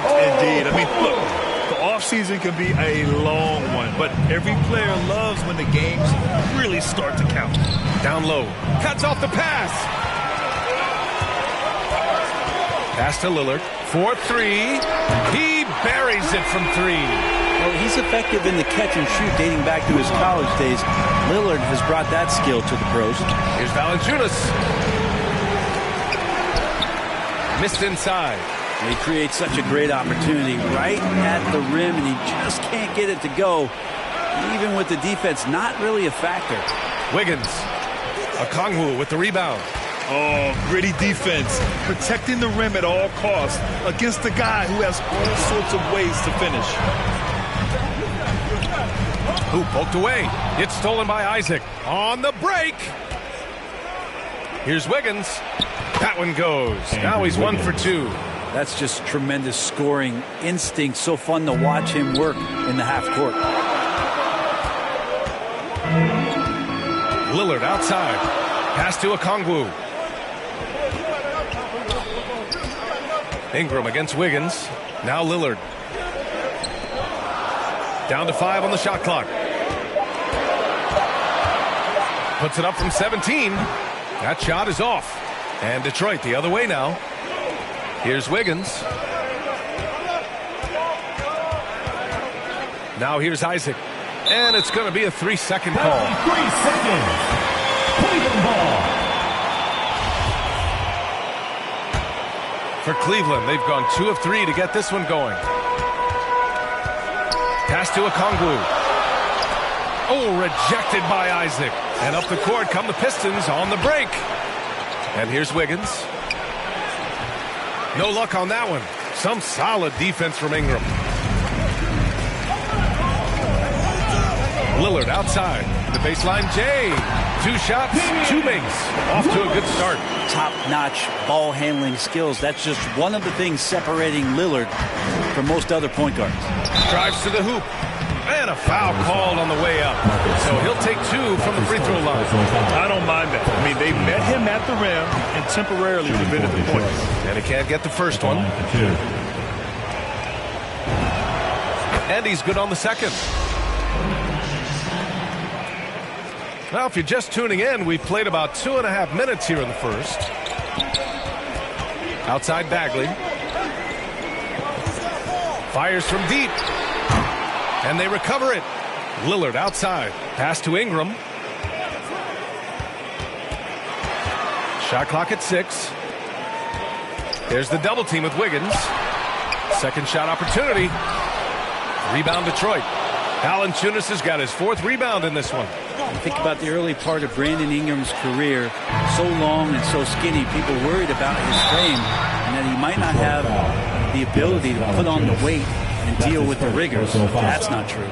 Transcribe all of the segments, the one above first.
Indeed. I mean, look, the offseason can be a long one, but every player loves when the games really start to count. Down low. Cuts off the pass. Pass to Lillard. 4-3. He buries it from 3. Well, he's effective in the catch and shoot dating back to his college days. Lillard has brought that skill to the pros. Here's Valanciunas. Missed inside. He creates such a great opportunity right at the rim, and he just can't get it to go. Even with the defense not really a factor. Wiggins. Okongwu with the rebound. Oh, gritty defense. Protecting the rim at all costs against a guy who has all sorts of ways to finish. Who poked away. It's stolen by Isaac. On the break. Here's Wiggins. That one goes. Now he's 1 for 2. That's just tremendous scoring instinct. So fun to watch him work in the half court. Lillard outside. Pass to Okongwu. Ingram against Wiggins. Now Lillard. Down to 5 on the shot clock. Puts it up from 17. That shot is off. And Detroit the other way now. Here's Wiggins. Now here's Isaac. And it's going to be a 3-second call. 3 seconds. Cleveland ball. For Cleveland, they've gone 2 of 3 to get this one going. Pass to Okongwu. Oh, rejected by Isaac. And up the court come the Pistons on the break. And here's Wiggins. No luck on that one. Some solid defense from Ingram. Lillard outside. The baseline, Jay. 2 shots, 2 makes. Off to a good start. Top-notch ball handling skills. That's just one of the things separating Lillard from most other point guards. Drives to the hoop. And a foul called on the way up. So he'll take 2 from the free throw line. I don't mind that. I mean, they met him at the rim and temporarily prevented the points. And he can't get the first one. And he's good on the second. Now, if you're just tuning in, we played about 2.5 minutes here in the first. Outside Bagley. Fires from deep. And they recover it. Lillard outside. Pass to Ingram. Shot clock at 6. There's the double team with Wiggins. Second shot opportunity. Rebound Detroit. Valanciunas has got his 4th rebound in this one. Think about the early part of Brandon Ingram's career. So long and so skinny, people worried about his frame and that he might not have the ability to put on the weight and deal with the rigors. That's not true.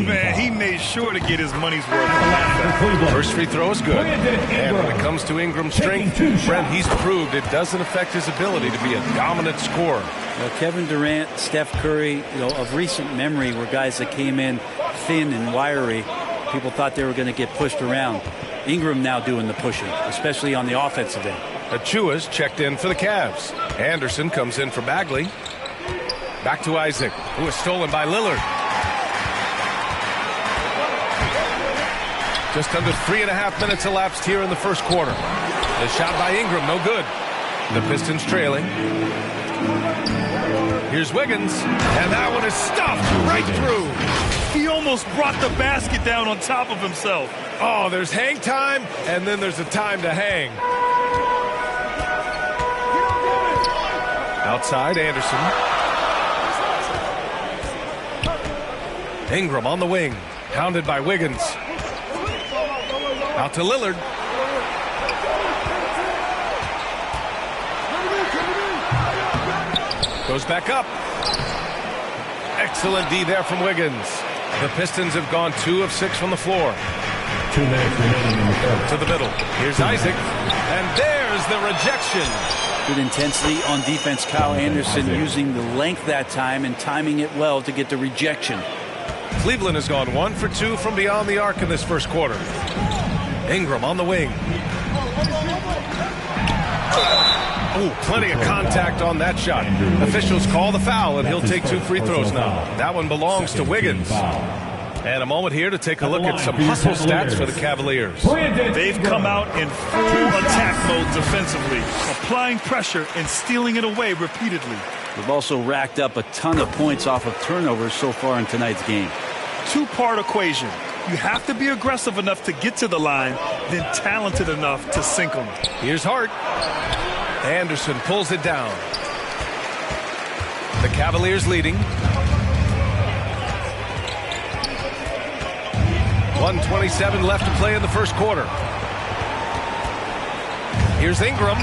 Man, he made sure to get his money's worth. First free throw is good. And when it comes to Ingram's strength, Brent, he's proved it doesn't affect his ability to be a dominant scorer. Well, Kevin Durant, Steph Curry, of recent memory were guys that came in thin and wiry. People thought they were going to get pushed around. Ingram now doing the pushing, especially on the offensive end. Achua's checked in for the Cavs. Anderson comes in for Bagley. Back to Isaac, who is stolen by Lillard. Just under 3.5 minutes elapsed here in the first quarter. The shot by Ingram, no good. The Pistons trailing. Here's Wiggins, and that one is stuffed right through. He almost brought the basket down on top of himself. Oh, there's hang time, and then there's a time to hang. Outside, Anderson. Ingram on the wing, hounded by Wiggins. Out to Lillard. Goes back up. Excellent D there from Wiggins. The Pistons have gone 2 of 6 from the floor. 2 minutes remaining in the third. To the middle. Here's Isaac. And there's the rejection. Good intensity on defense. Kyle Anderson using the length that time and timing it well to get the rejection. Cleveland has gone 1 for 2 from beyond the arc in this first quarter. Ingram on the wing. Oh, plenty of contact on that shot. Officials call the foul, and he'll take 2 free throws now. That one belongs to Wiggins. And a moment here to take a look at some hustle stats for the Cavaliers. They've come out in full attack mode defensively, applying pressure and stealing it away repeatedly. They've also racked up a ton of points off of turnovers so far in tonight's game. Two-part equation. You have to be aggressive enough to get to the line, then talented enough to sink them. Here's Hart. Anderson pulls it down. The Cavaliers leading. 1:27 left to play in the first quarter. Here's Ingram.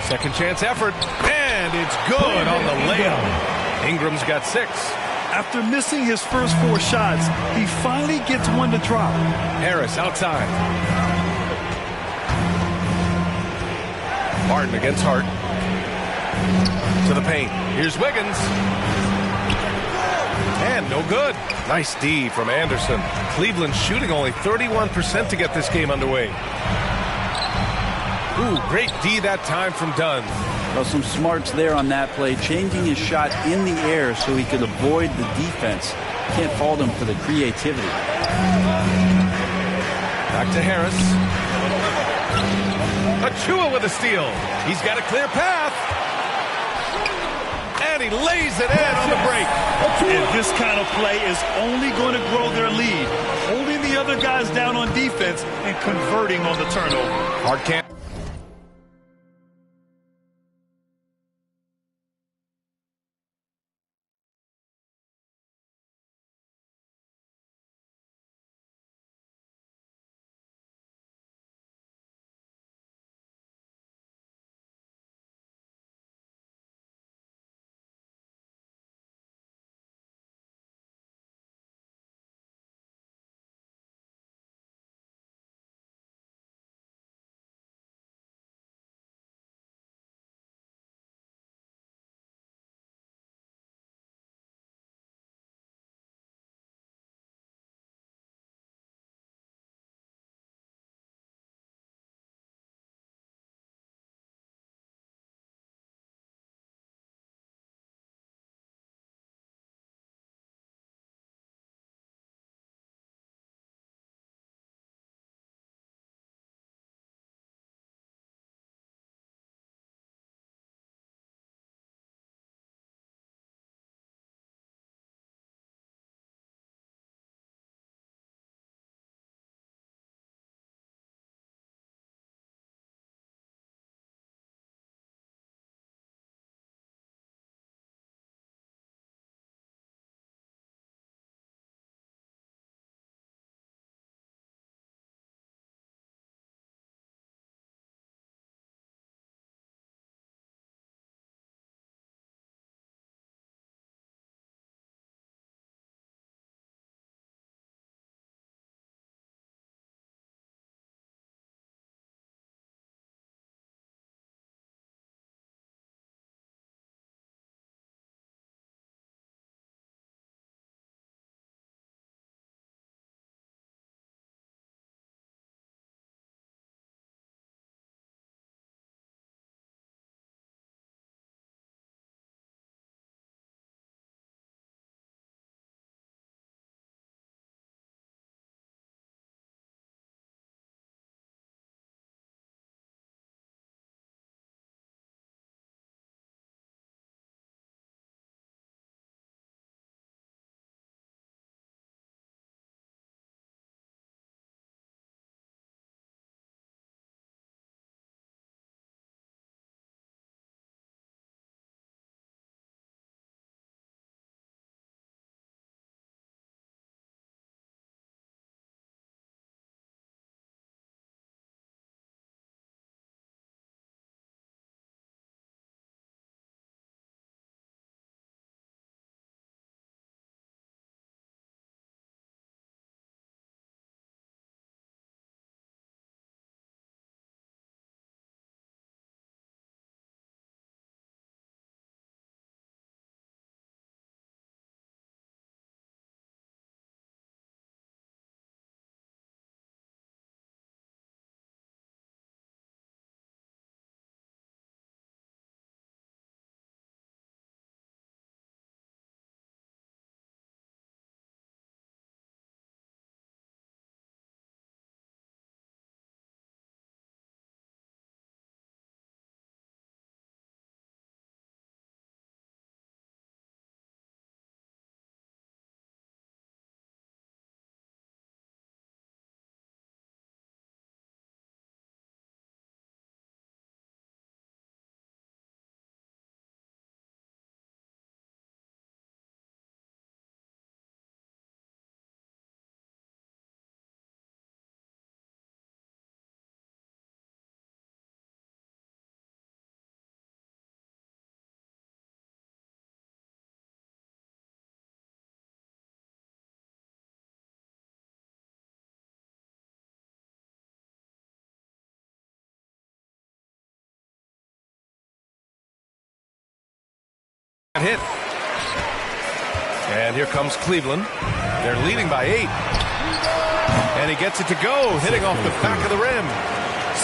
Second chance effort. And it's good on the layup. Ingram's got 6. After missing his first 4 shots, he finally gets one to drop. Harris outside. Martin against Hart. To the paint. Here's Wiggins. And no good. Nice D from Anderson. Cleveland shooting only 31% to get this game underway. Ooh, great D that time from Dunn. Well, some smarts there on that play, changing his shot in the air so he could avoid the defense. Can't fault him for the creativity. Back to Harris. Achua with a steal. He's got a clear path. And he lays it in on the break. And this kind of play is only going to grow their lead, holding the other guys down on defense and converting on the turnover. Hart can't. hit. And here comes Cleveland. They're leading by 8. And he gets it to go, hitting off the back of the rim.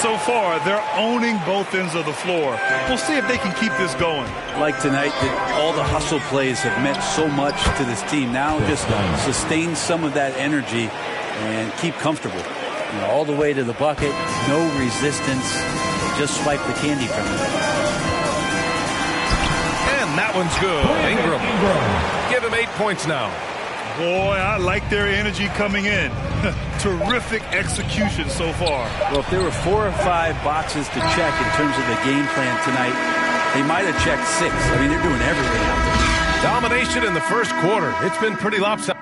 So far, they're owning both ends of the floor. We'll see if they can keep this going. Like tonight, that all the hustle plays have meant so much to this team. Now just sustain some of that energy and keep comfortable. You know, all the way to the bucket, no resistance. Just swipe the candy from it. And that one's good. Ingram. Give him 8 points now. Boy, I like their energy coming in. Terrific execution so far. Well, if there were 4 or 5 boxes to check in terms of the game plan tonight, they might have checked 6. I mean, they're doing everything out there. Domination in the first quarter. It's been pretty lopsided.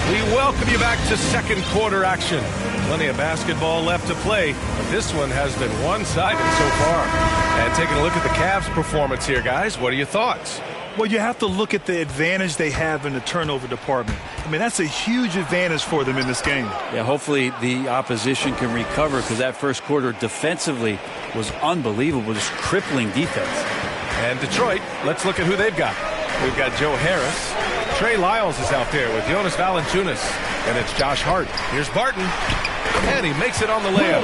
We welcome you back to second quarter action. Plenty of basketball left to play, but this one has been one-sided so far. And taking a look at the Cavs' performance here, guys, what are your thoughts? Well, you have to look at the advantage they have in the turnover department. I mean, that's a huge advantage for them in this game. Yeah, hopefully the opposition can recover, because that first quarter defensively was unbelievable, just crippling defense. And Detroit, let's look at who they've got. We've got Joe Harris. Trey Lyles is out there with Jonas Valanciunas. And it's Josh Hart. Here's Barton. And he makes it on the layup.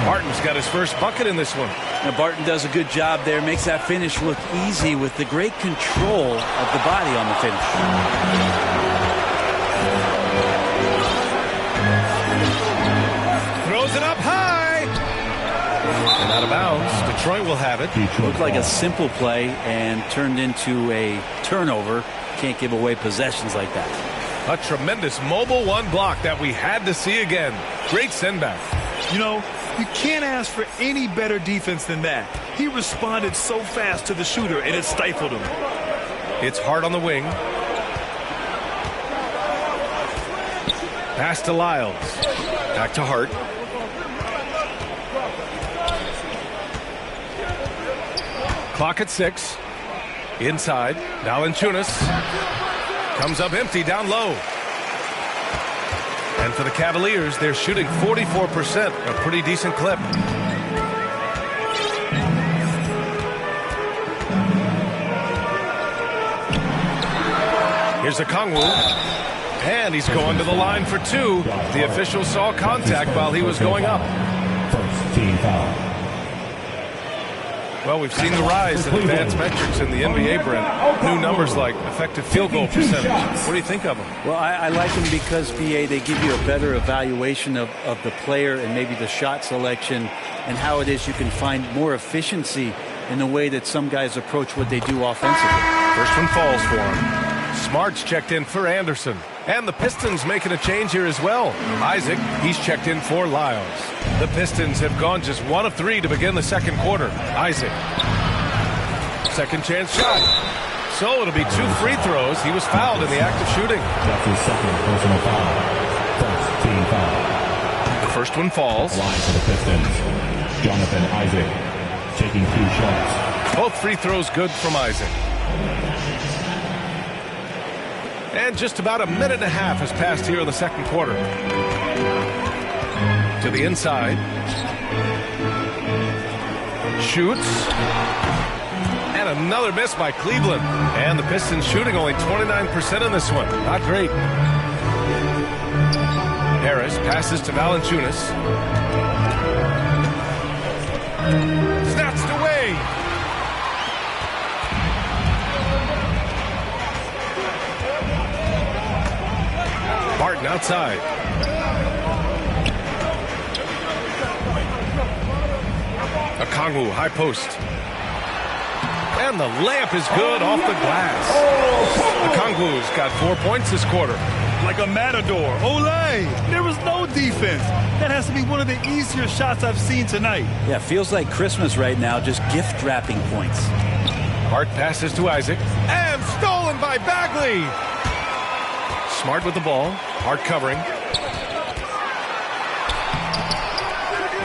Barton's got his first bucket in this one. Now Barton does a good job there. Makes that finish look easy with the great control of the body on the finish. Throws it up high. And out of bounds. Detroit will have it. Looked like a simple play and turned into a turnover. Can't give away possessions like that. A tremendous mobile one block that we had to see again. Great send back. You know, you can't ask for any better defense than that. He responded so fast to the shooter, and it stifled him. It's Hart on the wing. Pass to Lyles. Back to Hart. Clock at 6. Inside. Valanciunas. Comes up empty down low. And for the Cavaliers, they're shooting 44%, a pretty decent clip. Here's Okongwu. And he's going to the line for 2. The official saw contact while he was going up. First team foul. Well, we've seen the rise in advanced metrics in the NBA, Brent. New numbers like effective field goal percentage. What do you think of them? Well, I like them because, BA, they give you a better evaluation of the player and maybe the shot selection and how it is you can find more efficiency in the way that some guys approach what they do offensively. First one falls for him. Smart's checked in for Anderson. And the Pistons making a change here as well. Isaac, he's checked in for Lyles. The Pistons have gone just 1 of 3 to begin the second quarter. Isaac. Second chance shot. So it'll be 2 free throws. He was fouled in the act of shooting. That's his second personal foul. First team foul. The first one falls. Line for the Pistons. Jonathan Isaac taking 2 shots. Both free throws good from Isaac. And just about a minute and a half has passed here in the second quarter. To the inside. Shoots. And another miss by Cleveland. And the Pistons shooting only 29% in this one. Not great. Harris passes to Valanciunas. Snatched away. Barton outside. Okongwu, high post. And the layup is good off the glass. Okongwu's got 4 points this quarter. Like a matador. Olay! There was no defense. That has to be one of the easier shots I've seen tonight. Yeah, feels like Christmas right now, just gift wrapping points. Hart passes to Isaac. And stolen by Bagley. Smart with the ball. Hart covering.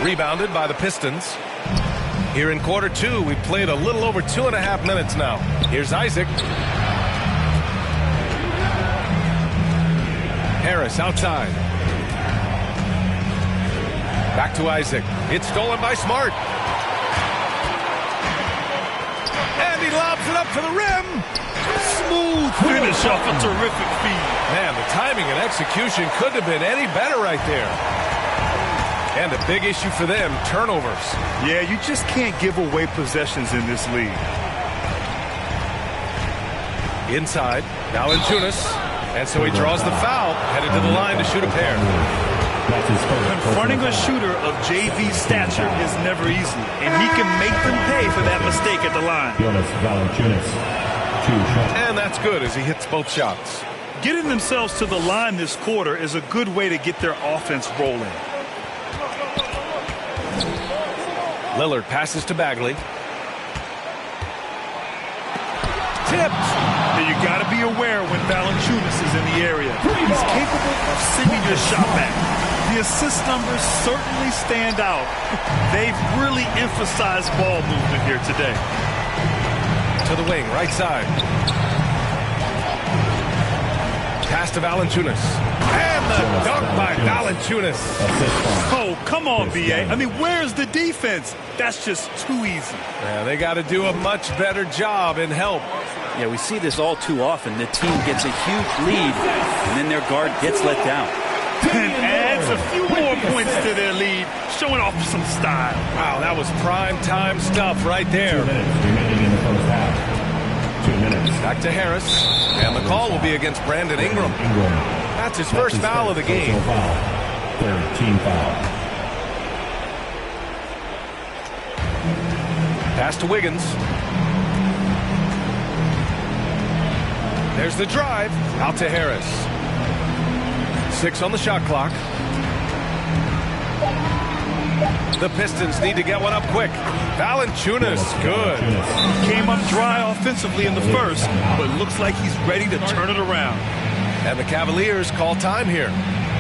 Rebounded by the Pistons. Here in quarter 2, we've played a little over 2.5 minutes now. Here's Isaac. Harris outside. Back to Isaac. It's stolen by Smart. And he lobs it up to the rim. Smooth finish off a terrific feed. Man, the timing and execution couldn't have been any better right there. And a big issue for them, turnovers. Yeah, you just can't give away possessions in this league. Inside, now in Tunis. And so he draws the foul, headed to the line to shoot a pair. Confronting a shooter of JV stature is never easy, and he can make them pay for that mistake at the line. And that's good as he hits both shots. Getting themselves to the line this quarter is a good way to get their offense rolling. Lillard passes to Bagley. Tipped. Now you got to be aware when Valanciunas is in the area. He's capable of sending your shot back. The assist numbers certainly stand out. They've really emphasized ball movement here today. To the wing, right side. Pass to Valanciunas. And the dunk by Valanciunas. Oh, come on, B.A. I mean, where's the defense? That's just too easy. Yeah, they got to do a much better job in help. Yeah, we see this all too often. The team gets a huge lead, and then their guard gets let down. And adds a few more points to their lead, showing off some style. Wow, that was prime time stuff right there. 2 minutes remaining in the first half. 2 minutes. Back to Harris, and the call will be against Brandon Ingram. That's his first foul of the game. Third team foul. Pass to Wiggins. There's the drive. Out to Harris. 6 on the shot clock. The Pistons need to get one up quick. Valanciunas, good. Came up dry offensively in the first, but looks like he's ready to turn it around. And the Cavaliers call time here.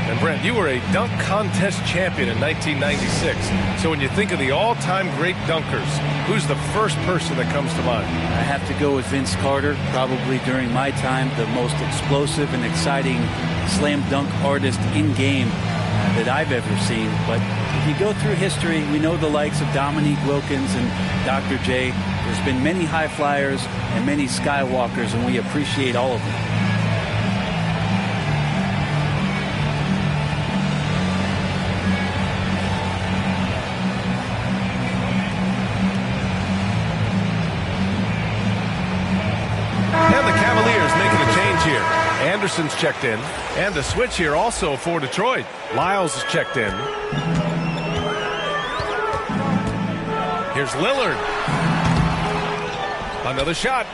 And Brent, you were a dunk contest champion in 1996. So when you think of the all-time great dunkers, who's the first person that comes to mind? I have to go with Vince Carter, probably during my time, the most explosive and exciting slam dunk artist in game that I've ever seen. But if you go through history, we know the likes of Dominique Wilkins and Dr. J. There's been many high flyers and many skywalkers, and we appreciate all of them. Anderson's checked in, and a switch here also for Detroit. Lyles is checked in. Here's Lillard. Another shot.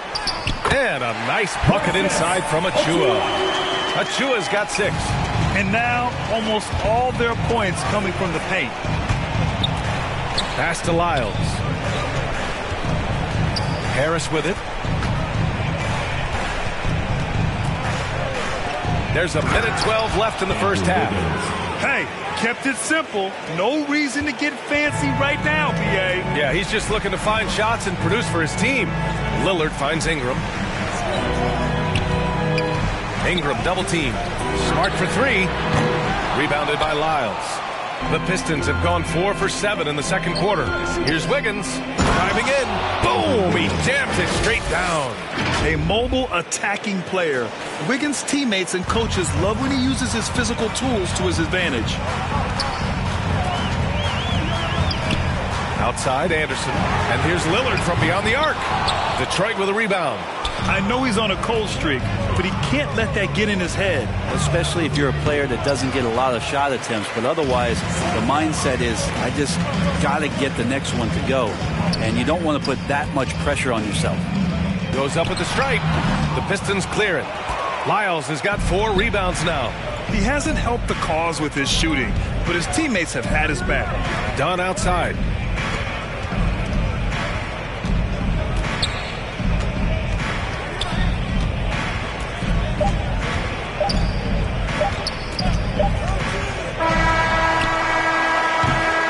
And a nice bucket inside from Achua. Achua's got 6. And now almost all their points coming from the paint. Pass to Lyles. Harris with it. There's a minute 12 left in the first half. Hey, kept it simple. No reason to get fancy right now, B.A. Yeah, he's just looking to find shots and produce for his team. Lillard finds Ingram. Ingram double team. Smart for 3. Rebounded by Lyles. The Pistons have gone 4 for 7 in the second quarter. Here's Wiggins. Driving in. Boom! He jams it straight down. A mobile attacking player. Wiggins' teammates and coaches love when he uses his physical tools to his advantage. Outside, Anderson. And here's Lillard from beyond the arc. Detroit with a rebound. I know he's on a cold streak, but he can't let that get in his head. Especially if you're a player that doesn't get a lot of shot attempts. But otherwise, the mindset is, I just got to get the next one to go. And you don't want to put that much pressure on yourself. Goes up with the stripe. The Pistons clear it. Lyles has got 4 rebounds now. He hasn't helped the cause with his shooting, but his teammates have had his back. Dunn outside.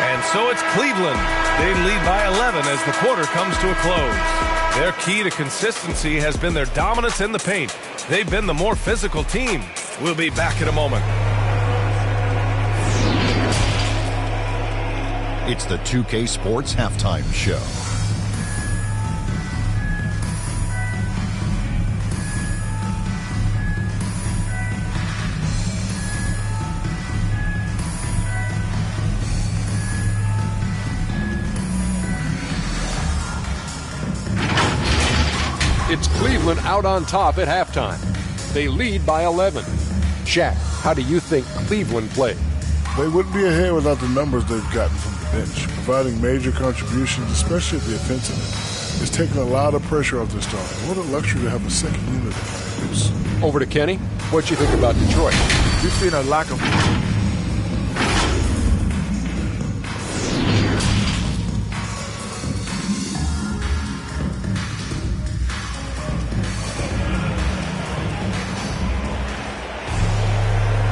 And so it's Cleveland. They lead by 11 as the quarter comes to a close. Their key to consistency has been their dominance in the paint. They've been the more physical team. We'll be back in a moment. It's the 2K Sports Halftime Show. It's Cleveland out on top at halftime. They lead by 11. Shaq, how do you think Cleveland played? They wouldn't be ahead without the numbers they've gotten from the bench, providing major contributions, especially at the offensive end. It's taken a lot of pressure off their starters. What a luxury to have a second unit to produce. Over to Kenny. What you think about Detroit? We've seen a lack of...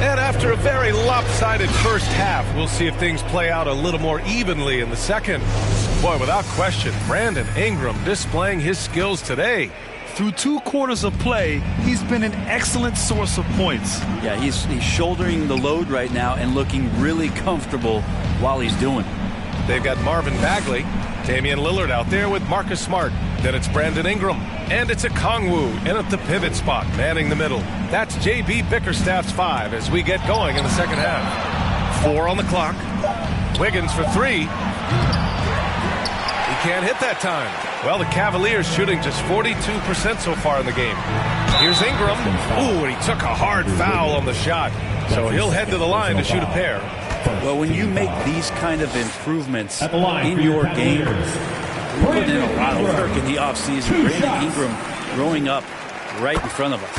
And after a very lopsided first half, we'll see if things play out a little more evenly in the second. Boy, without question, Brandon Ingram displaying his skills today. Through 2 quarters of play, he's been an excellent source of points. Yeah, he's shouldering the load right now and looking really comfortable while he's doing it. They've got Marvin Bagley, Damian Lillard out there with Marcus Smart. Then it's Brandon Ingram. And it's a Kongwu in at the pivot spot, manning the middle. That's J.B. Bickerstaff's 5 as we get going in the second half. 4 on the clock. Wiggins for 3. He can't hit that time. Well, the Cavaliers shooting just 42% so far in the game. Here's Ingram. Ooh, and he took a hard foul on the shot. So he'll head to the line to shoot a pair. Well, when you make these kind of improvements in your game, we put in a lot of work in the offseason. Brandon Ingram growing up right in front of us.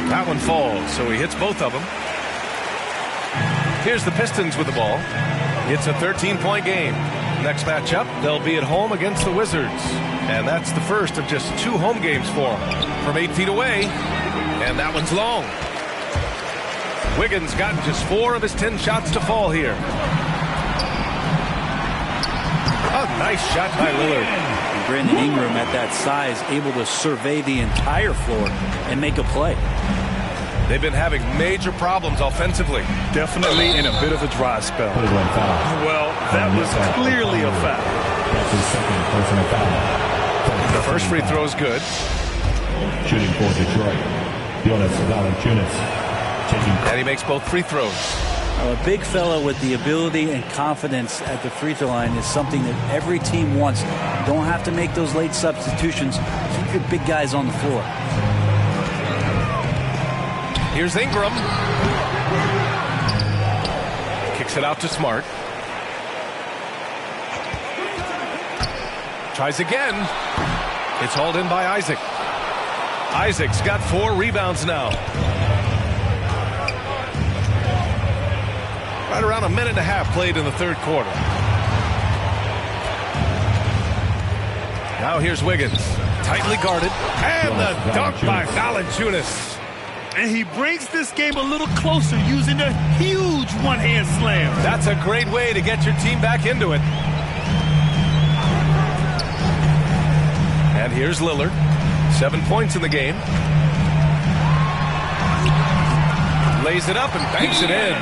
That one falls, so he hits both of them. Here's the Pistons with the ball. It's a 13-point game. Next matchup, they'll be at home against the Wizards. And that's the first of just 2 home games for them. From 8 feet away, and that one's long. Wiggins got just 4 of his 10 shots to fall here. A nice shot by Lillard. And Brandon Ingram at that size, able to survey the entire floor and make a play. They've been having major problems offensively. Definitely in a bit of a dry spell. Well, that was clearly a foul. That's his second personal foul. The first free throw is good. Shooting for Detroit, Jonas Valanciunas. And he makes both free throws. A big fella with the ability and confidence at the free throw line is something that every team wants. You don't have to make those late substitutions. Keep your big guys on the floor. Here's Ingram. Kicks it out to Smart. Tries again. It's hauled in by Isaac. Isaac's got 4 rebounds now. Right around a minute and a half played in the third quarter. Now here's Wiggins. Tightly guarded. And the dunk by Valanciunas. And he brings this game a little closer using a huge one-hand slam. That's a great way to get your team back into it. And here's Lillard. 7 points in the game. Lays it up and banks it in.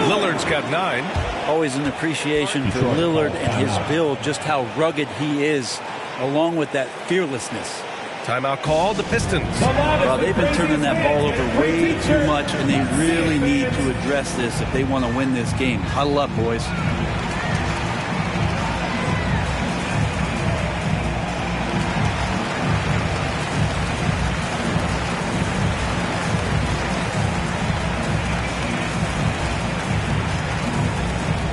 Lillard's got 9. Always an appreciation for Lillard and his build, just how rugged he is, along with that fearlessness. Timeout called, the Pistons. Well, they've been turning that ball over way too much, and they really need to address this if they want to win this game. Huddle up, boys.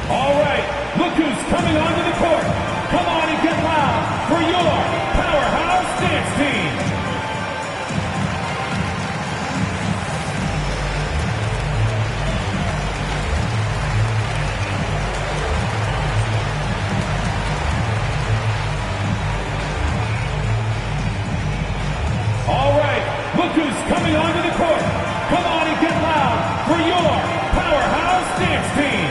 All right, look who's coming onto the court. Come on and get loud for your powerhouse dance team. All right, look who's coming onto the court. Come on and get loud for your powerhouse dance team.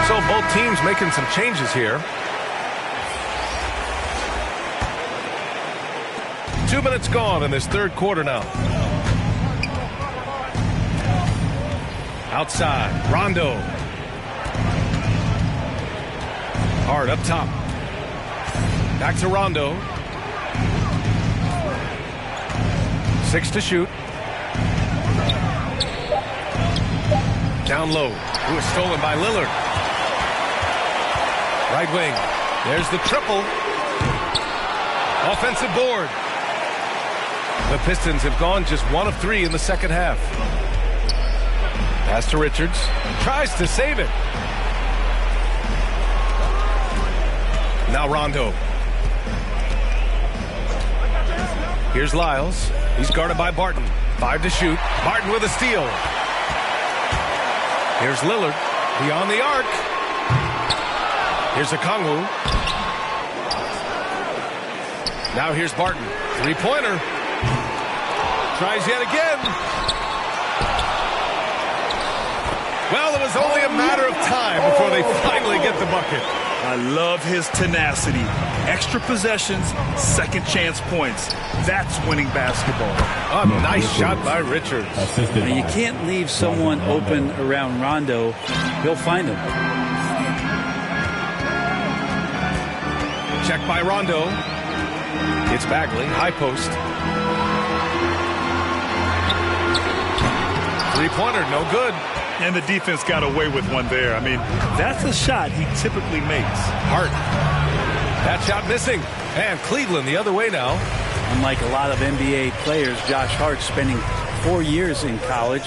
So both teams making some changes here. 2 minutes gone in this third quarter now. Outside, Rondo. Hard up top. Back to Rondo. 6 to shoot. Down low. It was stolen by Lillard. Right wing. There's the triple. Offensive board. The Pistons have gone just 1 of 3 in the second half. Pass to Richards. Tries to save it. Now Rondo. Here's Lyles. He's guarded by Barton. 5 to shoot. Barton with a steal. Here's Lillard. Beyond the arc. Here's Okongwu. Now here's Barton. 3-pointer. Tries yet again. Well, it was only a matter of time before they finally get the bucket. I love his tenacity. Extra possessions, second chance points. That's winning basketball. A nice shot by Richards. Now, you can't leave someone open around Rondo. He'll find him. Check by Rondo. It's Bagley, high post. 3-pointer, no good. And the defense got away with one there. I mean, that's a shot he typically makes. Hart. That shot missing. And Cleveland the other way now. Unlike a lot of NBA players, Josh Hart spending 4 years in college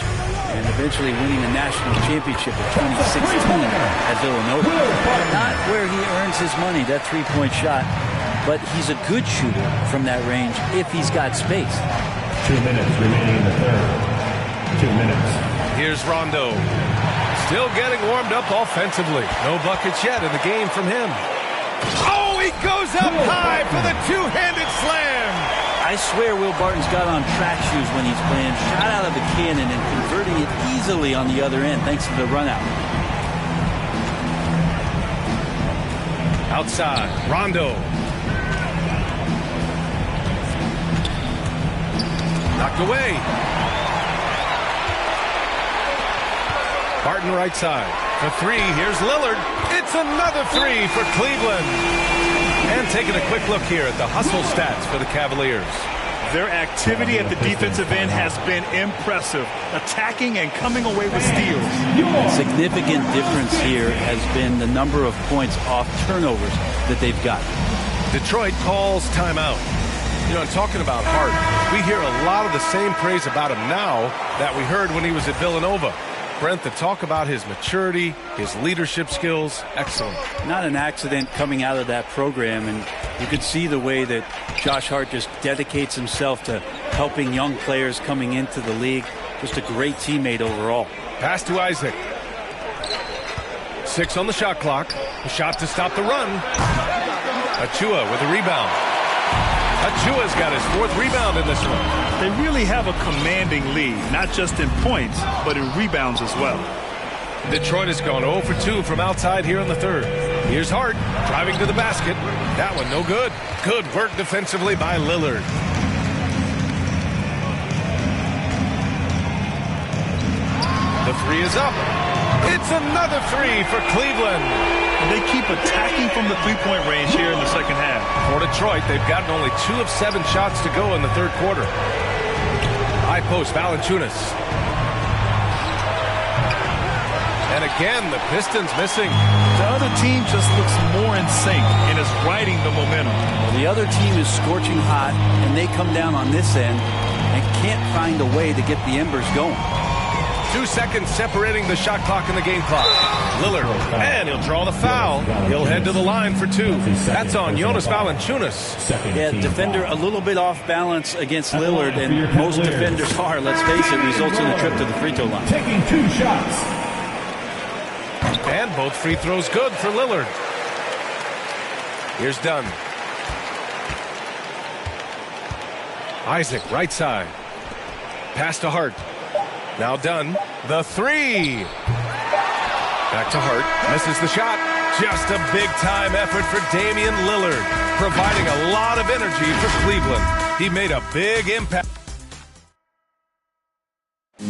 and eventually winning a national championship in 2016 at Villanova. Not where he earns his money, that three-point shot, but he's a good shooter from that range if he's got space. 2 minutes remaining in the third. 2 minutes. Here's Rondo. Still getting warmed up offensively. No buckets yet in the game from him. Oh, he goes up high for the two-handed slam. I swear Will Barton's got on track shoes when he's playing. Shot out of the cannon and converting it easily on the other end thanks to the run out. Outside, Rondo. Knocked away. Barton right side. For 3, here's Lillard. It's another 3 for Cleveland. And taking a quick look here at the hustle stats for the Cavaliers. Their activity at the defensive end has been impressive, attacking and coming away with steals. Significant difference here has been the number of points off turnovers that they've got. Detroit calls timeout. You know, and talking about Hart, we hear a lot of the same praise about him now that we heard when he was at Villanova. Brent, the talk about his maturity, his leadership skills, excellent. Not an accident coming out of that program, and you could see the way that Josh Hart just dedicates himself to helping young players coming into the league. Just a great teammate overall. Pass to Isaac. 6 on the shot clock. A shot to stop the run. Achua with a rebound. Achua's got his 4th rebound in this one. They really have a commanding lead, not just in points, but in rebounds as well. Detroit has gone 0 for 2 from outside here in the third. Here's Hart driving to the basket. That one no good. Good work defensively by Lillard. The 3 is up. It's another 3 for Cleveland. And they keep attacking from the three-point range here in the second half. For Detroit, they've gotten only 2 of 7 shots to go in the third quarter. High post, Valanciunas. And again, the Pistons missing. The other team just looks more in sync and is riding the momentum. Well, the other team is scorching hot, and they come down on this end and can't find a way to get the embers going. 2 seconds separating the shot clock and the game clock. Lillard, and he'll draw the foul. He'll head to the line for 2. That's on Jonas Valanciunas. Yeah, defender a little bit off balance against Lillard, and most defenders are, let's face it, results in a trip to the free throw line. Taking 2 shots. And both free throws good for Lillard. Here's Dunn. Isaac, right side. Pass to Hart. Now Dunn, the 3. Back to Hart, misses the shot. Just a big-time effort for Damian Lillard, providing a lot of energy for Cleveland. He made a big impact.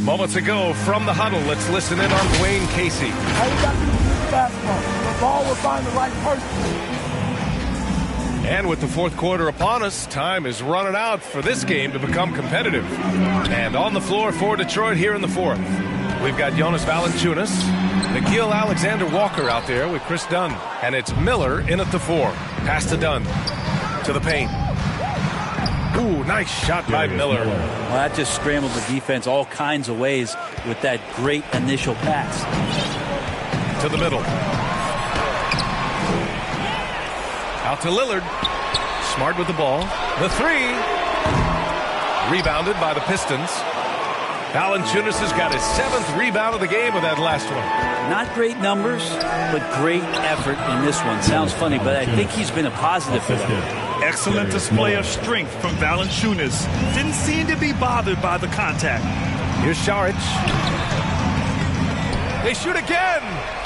Moments ago from the huddle, let's listen in on Dwayne Casey. All you got to do is shoot the basketball. The ball will find the right person. And with the fourth quarter upon us, time is running out for this game to become competitive. And on the floor for Detroit here in the fourth, we've got Jonas Valanciunas, Nickeil Alexander-Walker out there with Chris Dunn. And it's Miller in at the 4. Pass to Dunn. To the paint. Ooh, nice shot by Miller. Well, that just scrambled the defense all kinds of ways with that great initial pass. To the middle. Out to Lillard. Smart with the ball. The 3. Rebounded by the Pistons. Valanciunas has got his 7th rebound of the game with that last one. Not great numbers, but great effort in this one. Sounds funny, but I think he's been a positive for them. Excellent display of strength from Valanciunas. Didn't seem to be bothered by the contact. Here's Saric. They shoot again,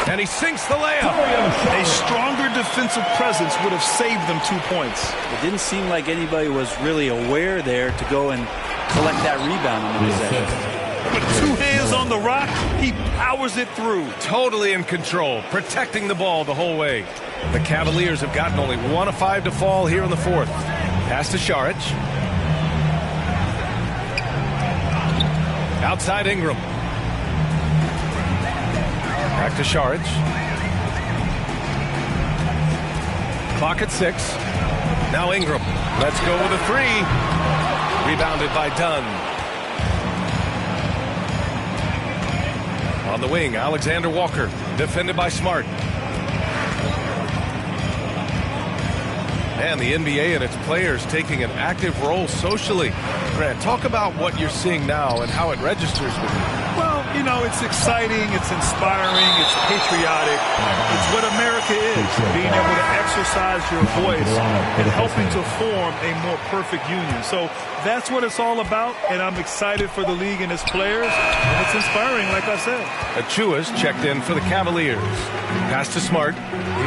and he sinks the layup. A stronger defensive presence would have saved them 2 points. It didn't seem like anybody was really aware there to go and collect that rebound in the possession. With 2 hands on the rock, he powers it through. Totally in control, protecting the ball the whole way. The Cavaliers have gotten only 1 of 5 to fall here in the fourth. Pass to Saric. Outside Ingram. Back to Saric. Clock at 6. Now Ingram. Let's go with a 3. Rebounded by Dunn. On the wing, Alexander-Walker. Defended by Smart. And the NBA and its players taking an active role socially. Grant, talk about what you're seeing now and how it registers with you. Well, you know, it's exciting, it's inspiring, it's patriotic. It's what America is, being able to exercise your voice and helping to form a more perfect union. So that's what it's all about, and I'm excited for the league and its players, and it's inspiring, like I said. Achua's checked in for the Cavaliers. Pass to Smart.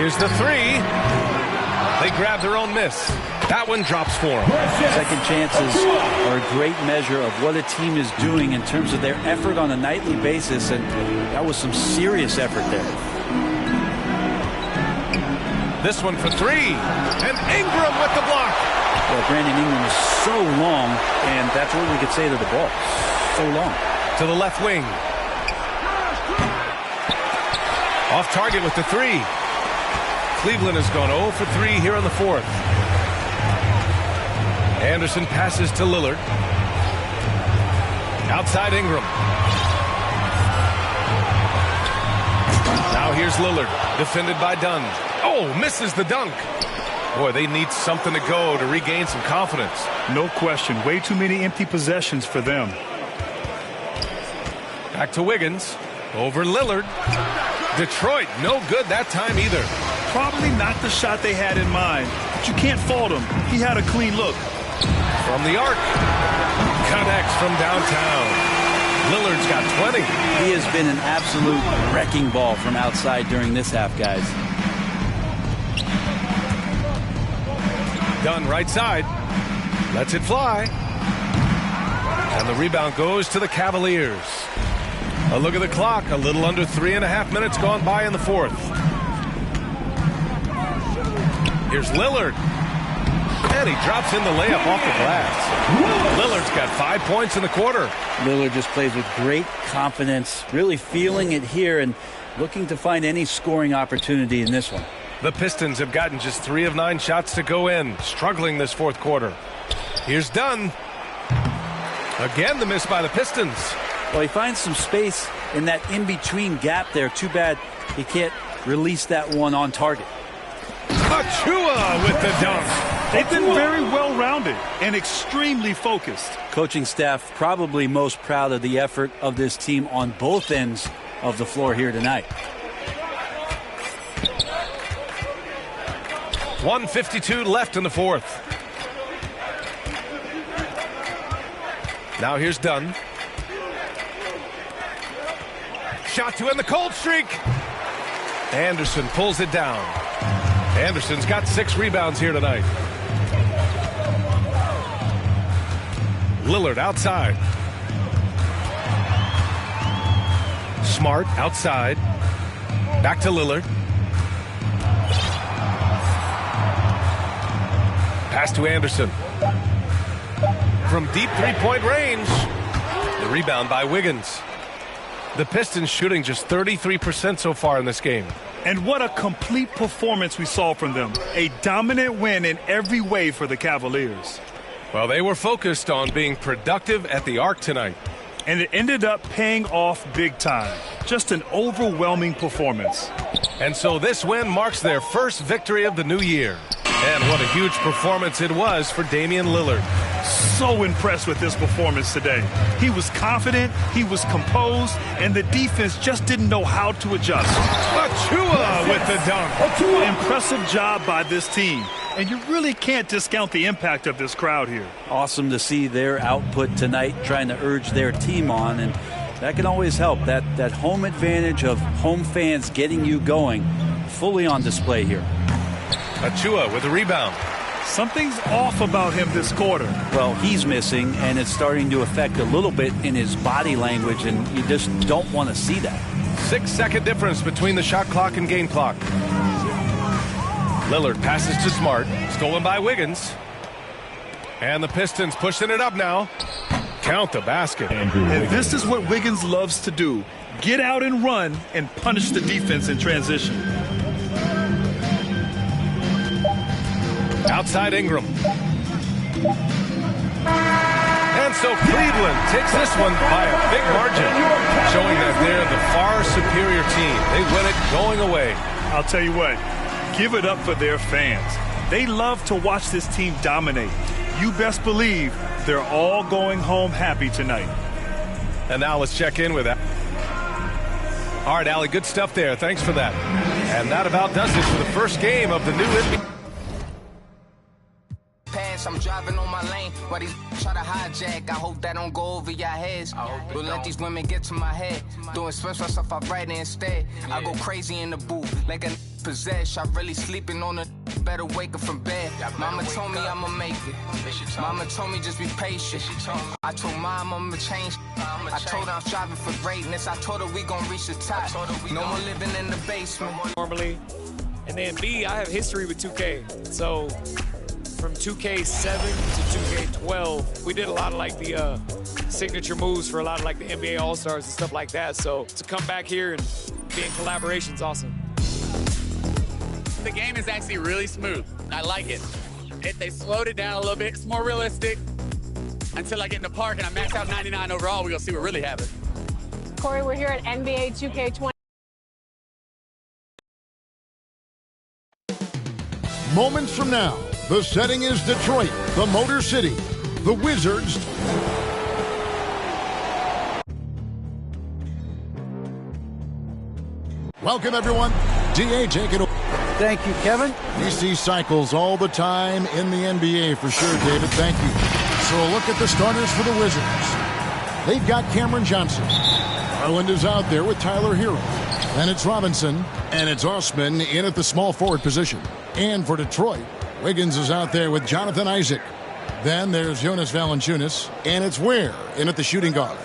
Here's the 3. They grab their own miss. That one drops for them. Second chances are a great measure of what a team is doing in terms of their effort on a nightly basis, and that was some serious effort there. This one for 3. And Ingram with the block. Well, Brandon Ingram is so long, and that's what we could say to the ball. So long. To the left wing. Off target with the 3. Cleveland has gone 0 for 3 here in the fourth. Anderson passes to Lillard. Outside Ingram. Now here's Lillard, defended by Dunn. Oh, misses the dunk. Boy, they need something to go to regain some confidence. No question. Way too many empty possessions for them. Back to Wiggins. Over Lillard. Detroit, no good that time either. Probably not the shot they had in mind, but you can't fault him. He had a clean look. From the arc. Connects from downtown. Lillard's got 20. He has been an absolute wrecking ball from outside during this half, guys. Dunn right side. Lets it fly. And the rebound goes to the Cavaliers. A look at the clock. A little under 3.5 minutes gone by in the fourth. Here's Lillard. And he drops in the layup off the glass. Lillard's got 5 points in the quarter. Lillard just plays with great confidence, really feeling it here and looking to find any scoring opportunity in this one. The Pistons have gotten just 3 of 9 shots to go in, struggling this fourth quarter. Here's Dunn. Again, the miss by the Pistons. Well, he finds some space in that in-between gap there. Too bad he can't release that one on target. Achua with the dunk. They've been very well-rounded and extremely focused. Coaching staff probably most proud of the effort of this team on both ends of the floor here tonight. 1:52 left in the fourth. Now here's Dunn. Shot to end the cold streak. Anderson pulls it down. Anderson's got 6 rebounds here tonight. Lillard outside. Smart outside. Back to Lillard. Pass to Anderson. From deep three-point range. The rebound by Wiggins. The Pistons shooting just 33% so far in this game. And what a complete performance we saw from them. A dominant win in every way for the Cavaliers. Well, they were focused on being productive at the arc tonight. And it ended up paying off big time. Just an overwhelming performance. And so this win marks their first victory of the new year. And what a huge performance it was for Damian Lillard. So impressed with his performance today. He was confident, he was composed, and the defense just didn't know how to adjust. Achua with the dunk. Impressive job by this team. And you really can't discount the impact of this crowd here. Awesome to see their output tonight, trying to urge their team on, and that can always help. That home advantage of home fans getting you going, fully on display here. Achua with a rebound. Something's off about him this quarter. Well, he's missing, and it's starting to affect a little bit in his body language, and you just don't want to see that. 6-second difference between the shot clock and game clock. Lillard passes to Smart. Stolen by Wiggins. And the Pistons pushing it up now. Count the basket. And this is what Wiggins loves to do. Get out and run and punish the defense in transition. Outside Ingram. And so Cleveland takes this one by a big margin, showing that they're the far superior team. They win it going away. I'll tell you what, give it up for their fans. They love to watch this team dominate. You best believe they're all going home happy tonight. And now let's check in with that. All right, Allie, good stuff there. Thanks for that. And that about does it for the first game of the new NBA. I'm driving on my lane, but these try to hijack. I hope that don't go over your heads. Don't let these women get to my head. Doing special stuff, I write it instead. I go crazy in the booth, like a possessed. I really sleeping on a better wake up from bed. Mama told me I'ma make it. Mama told me just be patient. I told Mom I'ma change. I told her I'm striving for greatness. I told her we gon' reach the top. No more living in the basement. Normally, and then B, I have history with 2K, so. From 2K7 to 2K12, we did a lot of like the signature moves for a lot of like the NBA All-Stars and stuff like that. So to come back here and be in collaboration is awesome. The game is actually really smooth. I like it. They slowed it down a little bit. It's more realistic. Until I get in the park and I max out 99 overall, we're gonna see what really happens. Corey, we're here at NBA 2K20. Moments from now, the setting is Detroit, the Motor City, the Wizards. Welcome, everyone. DA, take it away. Thank you, Kevin. We see cycles all the time in the NBA for sure, David. Thank you. So a look at the starters for the Wizards. They've got Cameron Johnson. Garland is out there with Tyler Hero. Then it's Robinson, and it's Osman in at the small forward position. And for Detroit, Wiggins is out there with Jonathan Isaac. Then there's Jonas Valanciunas, and it's Ware in at the shooting guard.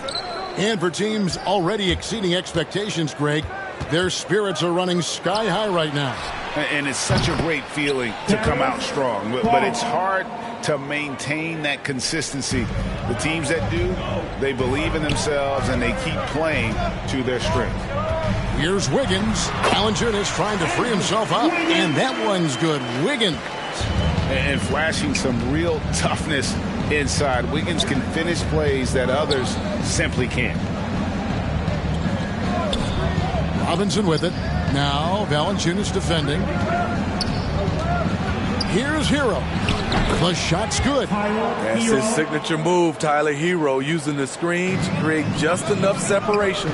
And for teams already exceeding expectations, Greg, their spirits are running sky high right now. And it's such a great feeling to come out strong, but it's hard to maintain that consistency. The teams that do, they believe in themselves and they keep playing to their strength. Here's Wiggins. Valanciunas trying to free himself up, and that one's good. Wiggins. And flashing some real toughness inside. Wiggins can finish plays that others simply can't. Robinson with it. Now Valanciunas defending. Here's Hero. The shot's good. That's his signature move, Tyler Hero, using the screen to create just enough separation.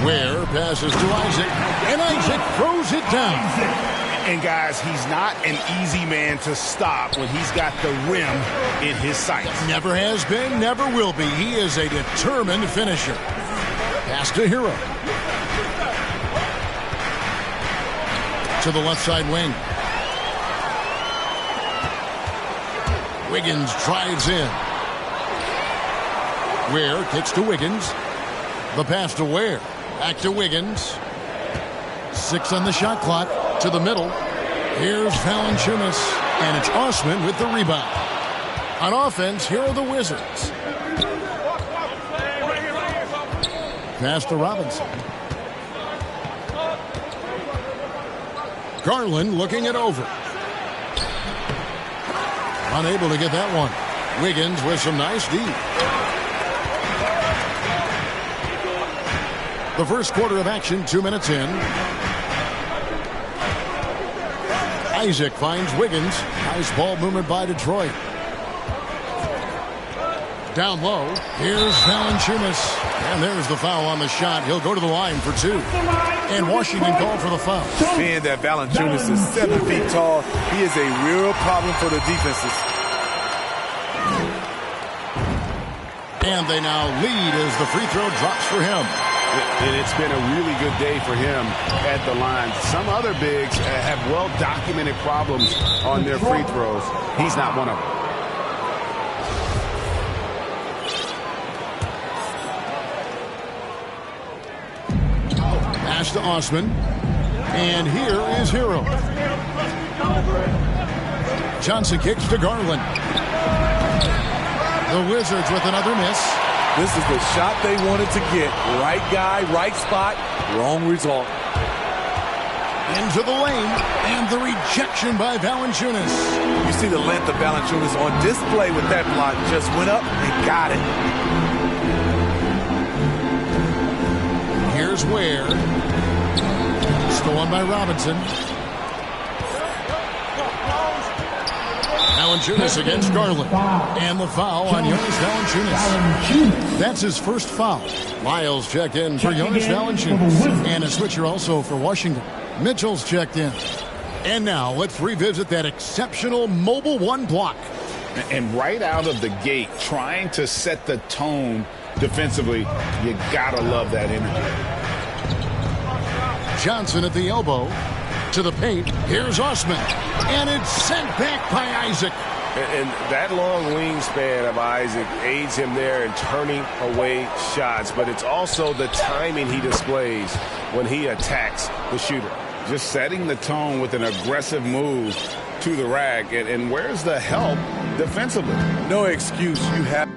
Ware passes to Isaac, and Isaac throws it down. And guys, he's not an easy man to stop when he's got the rim in his sights. Never has been, never will be. He is a determined finisher. Pass to Hero. To the left side wing. Wiggins drives in. Ware kicks to Wiggins. The pass to Ware. Back to Wiggins. 6 on the shot clock. To the middle. Here's Valanciunas. And it's Osman with the rebound. On offense, here are the Wizards. Pass to Robinson. Garland looking it over. Unable to get that one. Wiggins with some nice D. The first quarter of action, 2 minutes in. Isaac finds Wiggins. Nice ball movement by Detroit. Down low. Here's Valanciunas. And there's the foul on the shot. He'll go to the line for 2. And Washington called for the foul. Being that Valanciunas is 7 feet tall, he is a real problem for the defenses. And they now lead as the free throw drops for him. And it's been a really good day for him at the line. Some other bigs have well-documented problems on their free throws. He's not one of them. Pass to Osman. And here is Hero. Johnson kicks to Garland. The Wizards with another miss. This is the shot they wanted to get. Right guy, right spot, wrong result. Into the lane, and the rejection by Valanciunas. You see the length of Valanciunas on display with that block. Just went up and got it. Here's Ware. Stolen by Robinson. Valanciunas against Garland. And the foul on Jonas Valanciunas. That's his first foul. Lyles checked in for Jonas Valanciunas. And a switcher also for Washington. Mitchell's checked in. And now let's revisit that exceptional mobile 1 block. And right out of the gate, trying to set the tone defensively, you gotta love that energy. Johnson at the elbow. To the paint. Here's Osman. And it's sent back by Isaac. And that long wingspan of Isaac aids him there in turning away shots. But it's also the timing he displays when he attacks the shooter. Just setting the tone with an aggressive move to the rack. And where's the help defensively? No excuse. You have...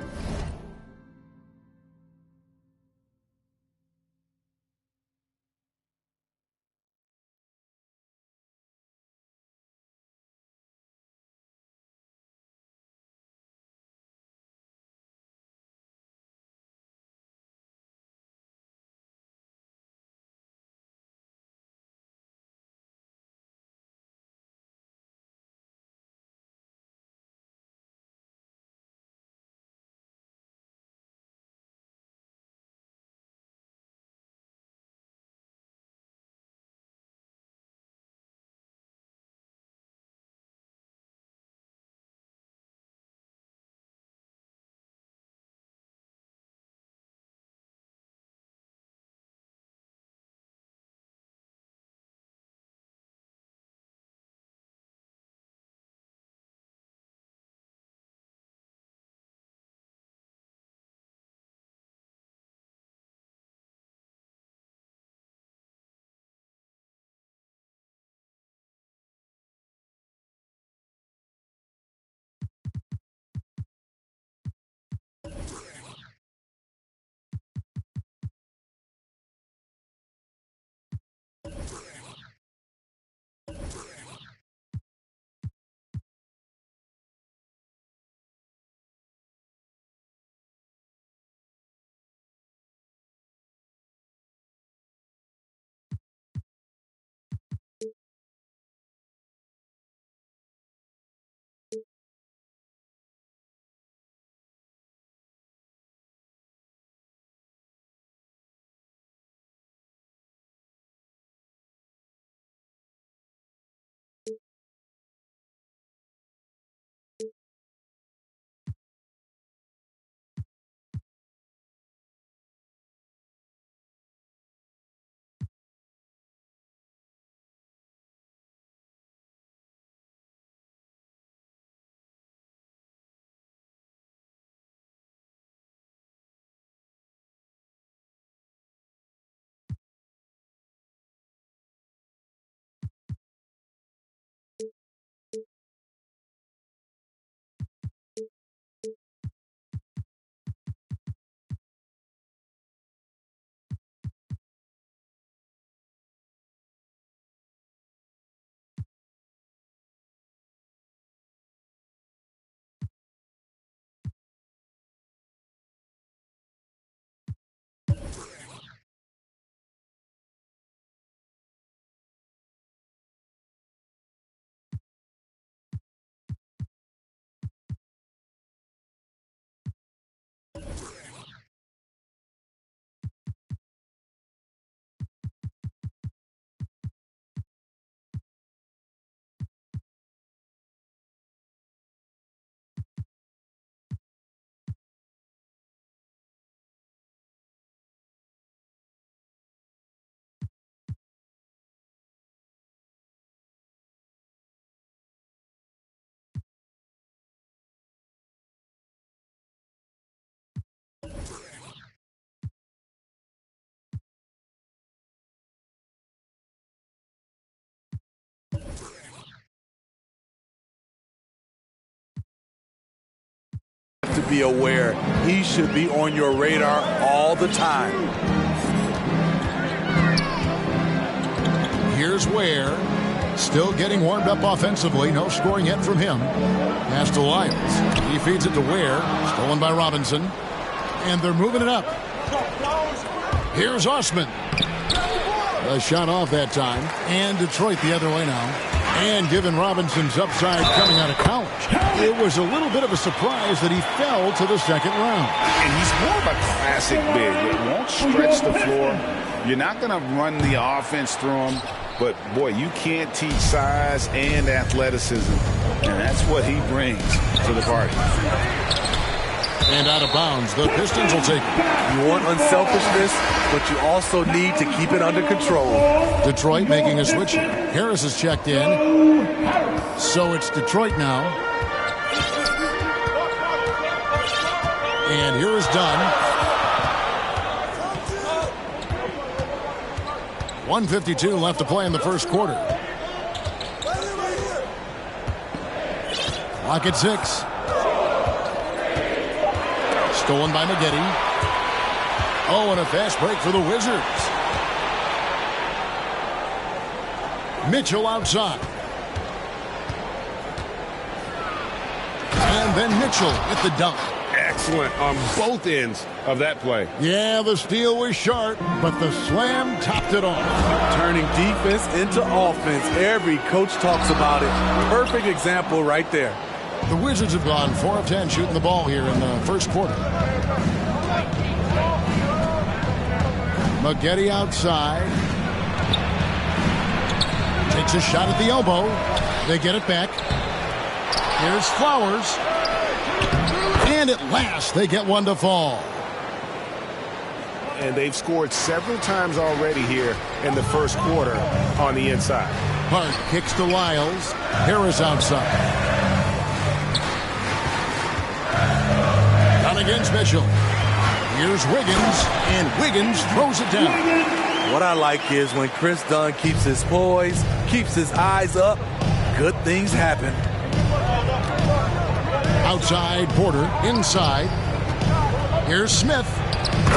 be aware. He should be on your radar all the time. Here's Ware. Still getting warmed up offensively. No scoring yet from him. Pass to Lyles. He feeds it to Ware. Stolen by Robinson. And they're moving it up. Here's Osman. A shot off that time. And Detroit the other way now. And given Robinson's upside coming out of college, it was a little bit of a surprise that he fell to the second round. And he's more of a classic big. It won't stretch the floor. You're not going to run the offense through him. But, boy, you can't teach size and athleticism. And that's what he brings to the party. And out of bounds, the Pistons will take it. You want unselfishness, but you also need to keep it under control. Detroit making a switch here. Harris is checked in. So it's Detroit now. And here is Dunn. 1:52 left to play in the first quarter. Clock at 6. Stolen by Maggette. Oh, and a fast break for the Wizards. Mitchell outside. And then Mitchell with the dunk. Excellent on both ends of that play. Yeah, the steal was sharp, but the slam topped it off. Turning defense into offense. Every coach talks about it. Perfect example right there. The Wizards have gone 4 of 10 shooting the ball here in the first quarter. Maggette outside. Takes a shot at the elbow. They get it back. Here's Flowers. And at last, they get one to fall. And they've scored several times already here in the first quarter on the inside. Hart kicks to Lyles. Harris outside. Down against Mitchell. Here's Wiggins, and Wiggins throws it down. What I like is when Chris Dunn keeps his poise, keeps his eyes up, good things happen. Outside, Porter. Inside. Here's Smith.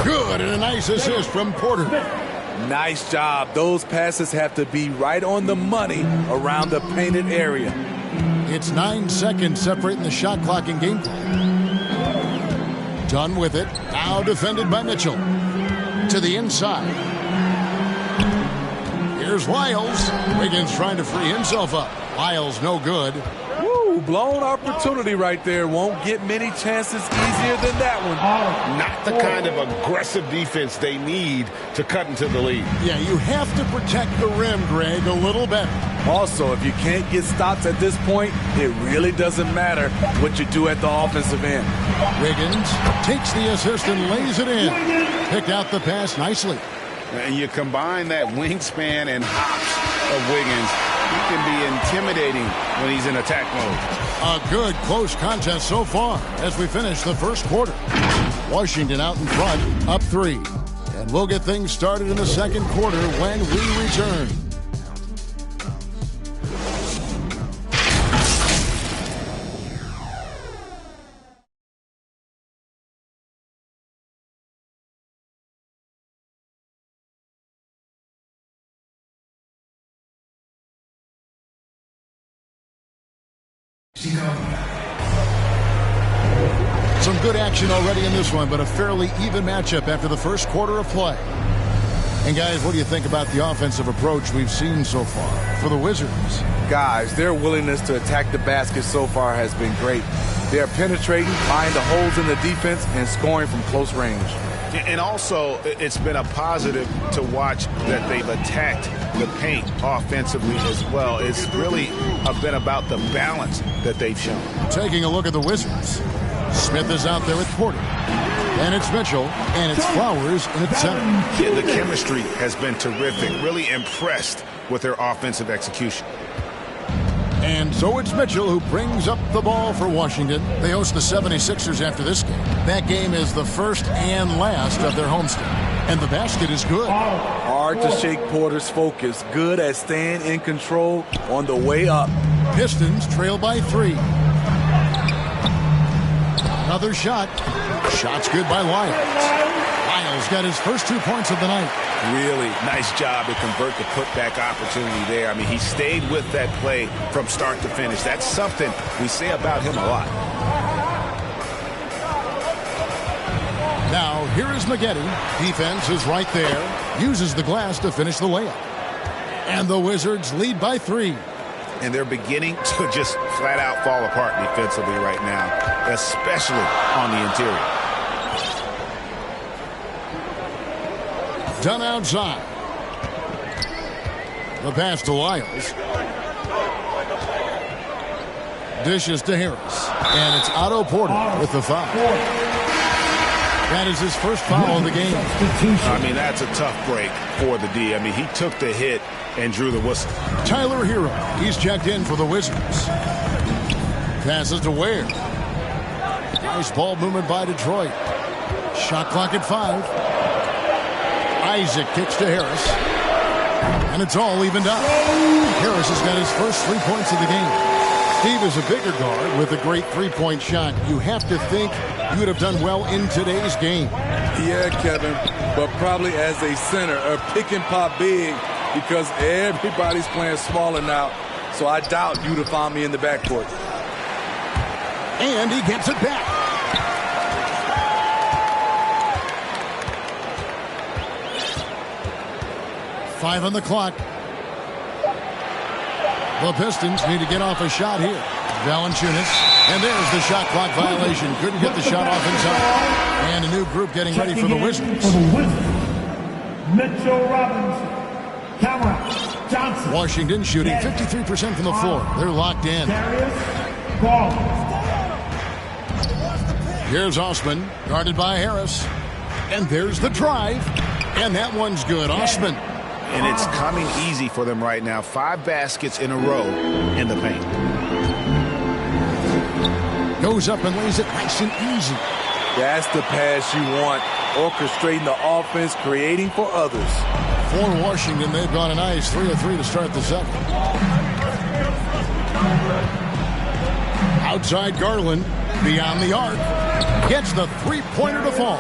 Good, and a nice assist from Porter. Nice job. Those passes have to be right on the money around the painted area. It's 9 seconds separating the shot clock and game clock. Dunn with it. Now defended by Mitchell. To the inside. Here's Lyles. Wiggins trying to free himself up. Lyles no good. Woo, blown opportunity right there. Won't get many chances easier than that one. Not the kind of aggressive defense they need to cut into the lead. Yeah, you have to protect the rim, Greg, a little better. Also, if you can't get stops at this point, it really doesn't matter what you do at the offensive end. Wiggins takes the assist and lays it in. Picked out the pass nicely. And you combine that wingspan and hops of Wiggins, he can be intimidating when he's in attack mode. A good close contest so far as we finish the first quarter. Washington out in front, up 3. And we'll get things started in the second quarter when we return. Some good action already in this one, but a fairly even matchup after the first quarter of play. And guys, what do you think about the offensive approach we've seen so far for the Wizards? Guys, their willingness to attack the basket so far has been great. They're penetrating, finding the holes in the defense, and scoring from close range. And also, it's been a positive to watch that they've attacked the paint offensively as well. It's really been about the balance that they've shown. Taking a look at the Wizards. Smith is out there with Porter. And it's Mitchell, and it's Flowers in at center. Yeah, the chemistry has been terrific. Really impressed with their offensive execution. And so it's Mitchell who brings up the ball for Washington. They host the 76ers after this game. That game is the first and last of their homestand. And the basket is good. Hard to shake Porter's focus. Good at staying in control on the way up. Pistons trail by 3. Another shot. Shot's good by Lyles. Lyles got his first 2 points of the night. Really nice job to convert the putback opportunity there. I mean, he stayed with that play from start to finish. That's something we say about him a lot. Now, here is Maggette. Defense is right there. Uses the glass to finish the layup. And the Wizards lead by 3. And they're beginning to just flat out fall apart defensively right now, especially on the interior. Done outside. The pass to Lyles. Dishes to Harris. And it's Otto Porter with the foul. That is his first foul of the game. I mean, that's a tough break for the D. I mean, he took the hit and drew the whistle. Tyler Hero. He's checked in for the Wizards. Passes to Ware. Nice ball movement by Detroit. Shot clock at 5. Isaac kicks to Harris. And it's all evened up. Harris has got his first 3 points of the game. Steve is a bigger guard with a great three-point shot. You have to think you would have done well in today's game. Yeah, Kevin, but probably as a center, or pick and pop big, because everybody's playing smaller now. So I doubt you'd have found me in the backcourt. And he gets it back. Five on the clock. The Pistons need to get off a shot here. Valanciunas. And there's the shot clock violation. Couldn't get the shot off in time. And a new group getting ready for the Wizards. Mitchell Robinson. Cameron Johnson. Washington shooting 53% from the floor. They're locked in. Here's Osman, guarded by Harris. And there's the drive. And that one's good. Osman. And it's coming easy for them right now. 5 baskets in a row in the paint. Goes up and lays it nice and easy. That's the pass you want. Orchestrating the offense, creating for others. For Washington, they've got a nice 3 of 3 to start the second. Outside Garland, beyond the arc. Gets the three-pointer to fall.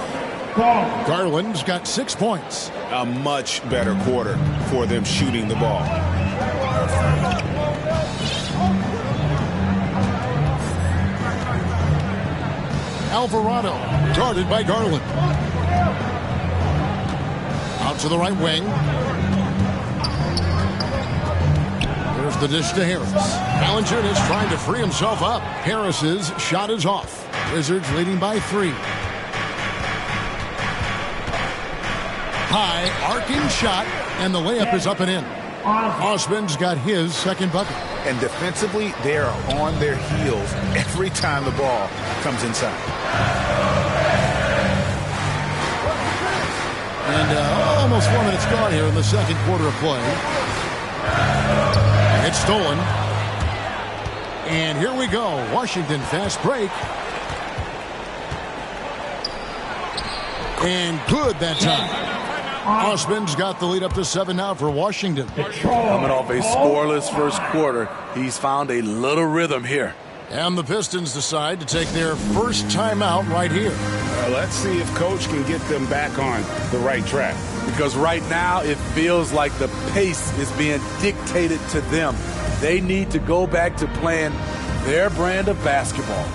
Garland's got 6 points. A much better quarter for them shooting the ball. Alvarado, guarded by Garland. Out to the right wing. There's the dish to Harris. Valanciunas trying to free himself up. Harris's shot is off. Wizards leading by 3. High, arcing shot, and the layup is up and in. Osman's got his second bucket. And defensively, they are on their heels every time the ball comes inside. And almost 4 minutes gone here in the second quarter of play. It's stolen. And here we go. Washington fast break. And good that time. Osman's got the lead up to 7 now for Washington. Coming off a scoreless first quarter, he's found a little rhythm here. And the Pistons decide to take their first timeout right here. Let's see if Coach can get them back on the right track. Because right now it feels like the pace is being dictated to them. They need to go back to playing their brand of basketball.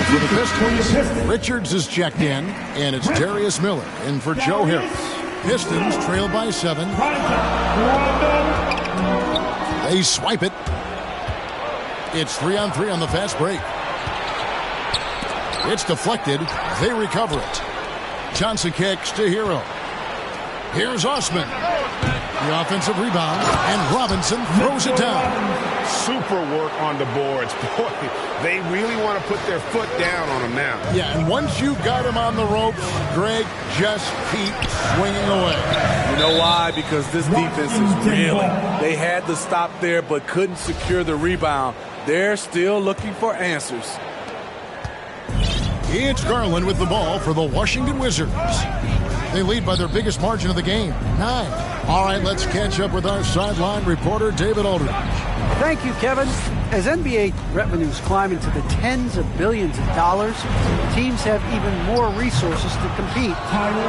For the Pistons, Richards is checked in, and it's Darius Miller in for Joe Harris. Pistons trail by 7. They swipe it. It's 3-on-3 on the fast break. It's deflected. They recover it. Johnson kicks to Hero. Here's Osman. The offensive rebound, and Robinson throws it down. Super work on the boards. Boy, they really want to put their foot down on him now. Yeah, and once you got him on the ropes, Greg, just keep swinging away. You know why? Because this defense is reeling. They had to stop there but couldn't secure the rebound. They're still looking for answers. It's Garland with the ball for the Washington Wizards. They lead by their biggest margin of the game, 9. All right, let's catch up with our sideline reporter, David Aldridge. Thank you, Kevin. As NBA revenues climb into the tens of billions of dollars, teams have even more resources to compete.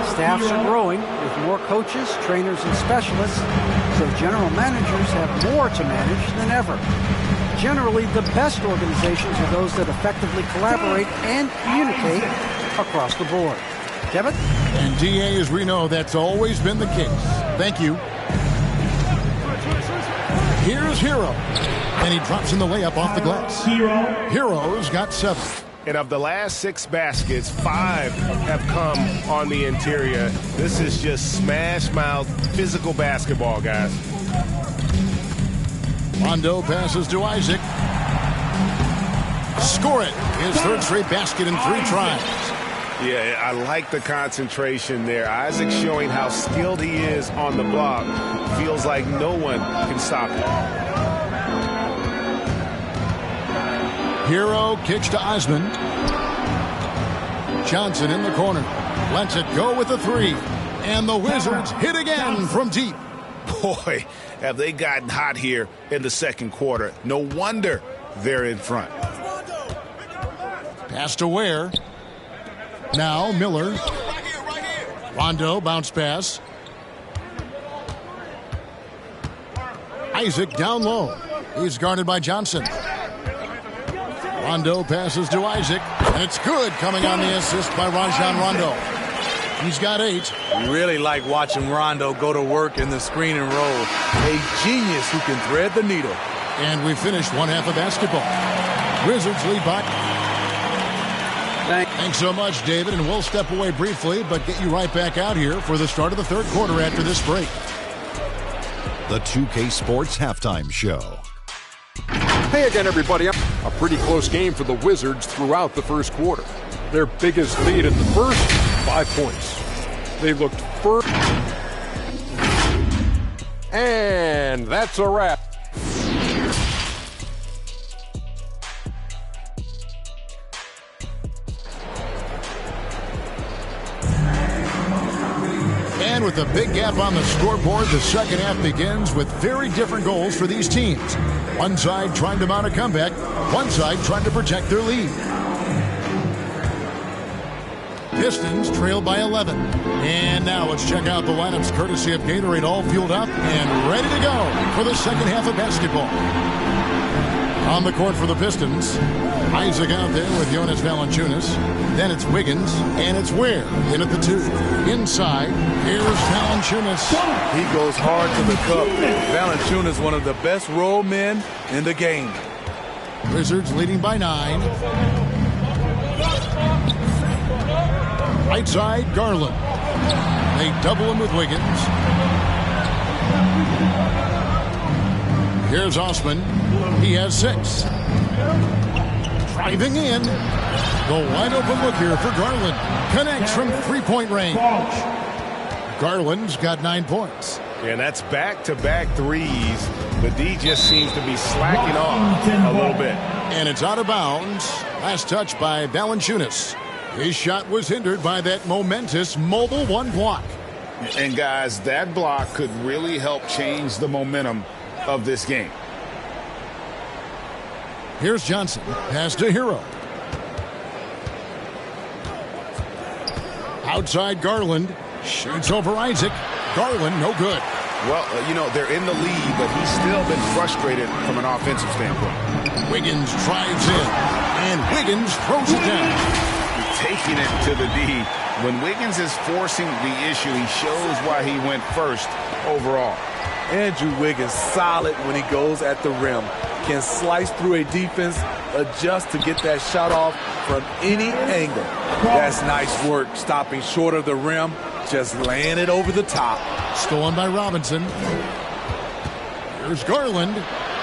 Staffs are growing with more coaches, trainers, and specialists, so general managers have more to manage than ever. Generally, the best organizations are those that effectively collaborate and communicate across the board. Kevin? And DA, as we know, that's always been the case. Thank you. Here's Hero. And he drops in the layup off the glass. Hero's got 7. And of the last 6 baskets, 5 have come on the interior. This is just smash-mouth physical basketball, guys. Rondo passes to Isaac. Score it. His third straight basket in 3 tries. Yeah, I like the concentration there. Isaac showing how skilled he is on the block. Feels like no one can stop him. Hero kicks to Osman. Johnson in the corner. Lets it go with a 3. And the Wizards hit again from deep. Boy, have they gotten hot here in the second quarter. No wonder they're in front. Pass to Ware. Now Miller. Rondo bounce pass. Isaac down low. He's guarded by Johnson. Rondo passes to Isaac. And it's good, coming on the assist by Rajon Rondo. He's got 8. You really like watching Rondo go to work in the screen and roll. A genius who can thread the needle. And we finished one half of basketball. Wizards lead by. Thanks so much, David, and we'll step away briefly, but get you right back out here for the start of the third quarter after this break. The 2K Sports Halftime Show. Hey again, everybody. A pretty close game for the Wizards throughout the first quarter. Their biggest lead in the first, 5 points. They looked first. And that's a wrap. And with a big gap on the scoreboard, the second half begins with very different goals for these teams. One side trying to mount a comeback, one side trying to protect their lead. Pistons trail by 11. And now let's check out the lineups courtesy of Gatorade, all fueled up and ready to go for the second half of basketball. On the court for the Pistons, Isaac out there with Jonas Valanciunas. Then it's Wiggins, and it's Ware in at the 2. Inside, here's Valanciunas. He goes hard to the cup. Valanciunas, one of the best roll men in the game. Wizards leading by 9. Right side, Garland. They double him with Wiggins. Here's Osman. He has 6. Driving in. The wide open look here for Garland. Connects from 3-point range. Garland's got 9 points. And that's back-to-back threes. The D just seems to be slacking off a little bit. And it's out of bounds. Last touch by Valanciunas. His shot was hindered by that momentous mobile 1 block. And guys, that block could really help change the momentum of this game. Here's Johnson. Pass to Hero. Outside Garland. Shoots over Isaac. Garland, no good. Well, they're in the lead, but he's still been frustrated from an offensive standpoint. Wiggins drives in, and Wiggins throws it down. Taking it to the D. When Wiggins is forcing the issue, he shows why he went first overall. Andrew Wiggins solid when he goes at the rim. Can slice through a defense, adjust to get that shot off from any angle. That's nice work, stopping short of the rim, just laying it over the top. Stolen by Robinson. Here's Garland.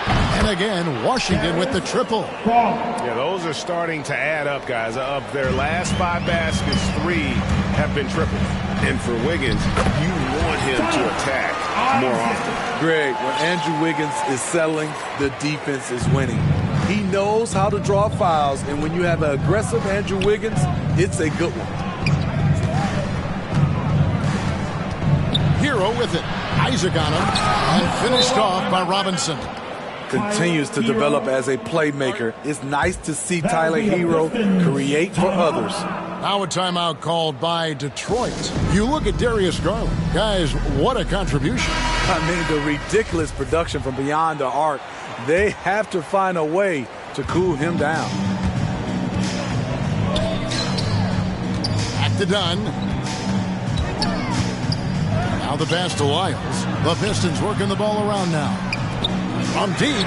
And again, Washington with the triple. Yeah, those are starting to add up, guys. Of their last 5 baskets, 3 have been triples. And for Wiggins, you want him to attack more often. Greg, when Andrew Wiggins is settling, the defense is winning. He knows how to draw fouls, and when you have an aggressive Andrew Wiggins, it's a good one. Hero with it. Isaac on him. And finished off by Robinson. Continues to develop as a playmaker. It's nice to see Tyler Hero create for others. Now a timeout called by Detroit. You look at Darius Garland. Guys, what a contribution. I mean, the ridiculous production from beyond the arc. They have to find a way to cool him down. Back to Dunn. Now the pass to Lyles. The Pistons working the ball around now. From deep.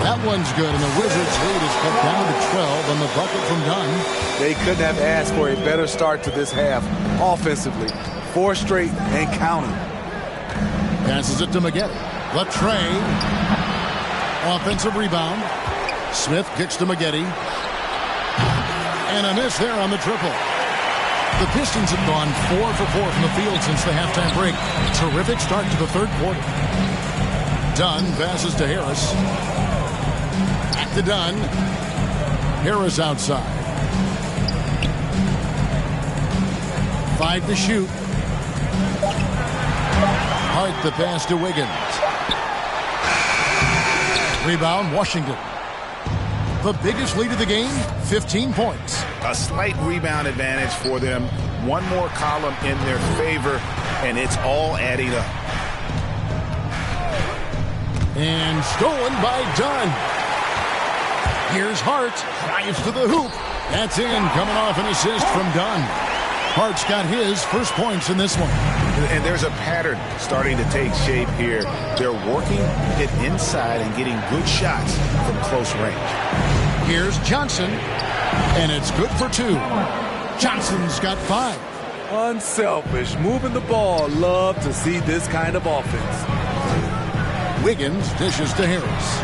That one's good, and the Wizards' lead is cut down to 12 on the bucket from Dunn. They couldn't have asked for a better start to this half offensively. 4 straight and counting. Passes it to Maggette. Latrey. Offensive rebound. Smith kicks to Maggette. And a miss there on the triple. The Pistons have gone 4 for 4 from the field since the halftime break. Terrific start to the third quarter. Dunn passes to Harris. Back to Dunn. Harris outside. 5 to shoot. Hart the pass to Wiggins. Rebound, Washington. The biggest lead of the game, 15 points. A slight rebound advantage for them. One more column in their favor, and it's all adding up. And stolen by Dunn. Here's Hart. Drives to the hoop. That's in, coming off an assist from Dunn. Hart's got his first points in this one. And there's a pattern starting to take shape here. They're working it inside and getting good shots from close range. Here's Johnson. And it's good for 2. Johnson's got 5. Unselfish. Moving the ball. Love to see this kind of offense. Wiggins dishes to Harris.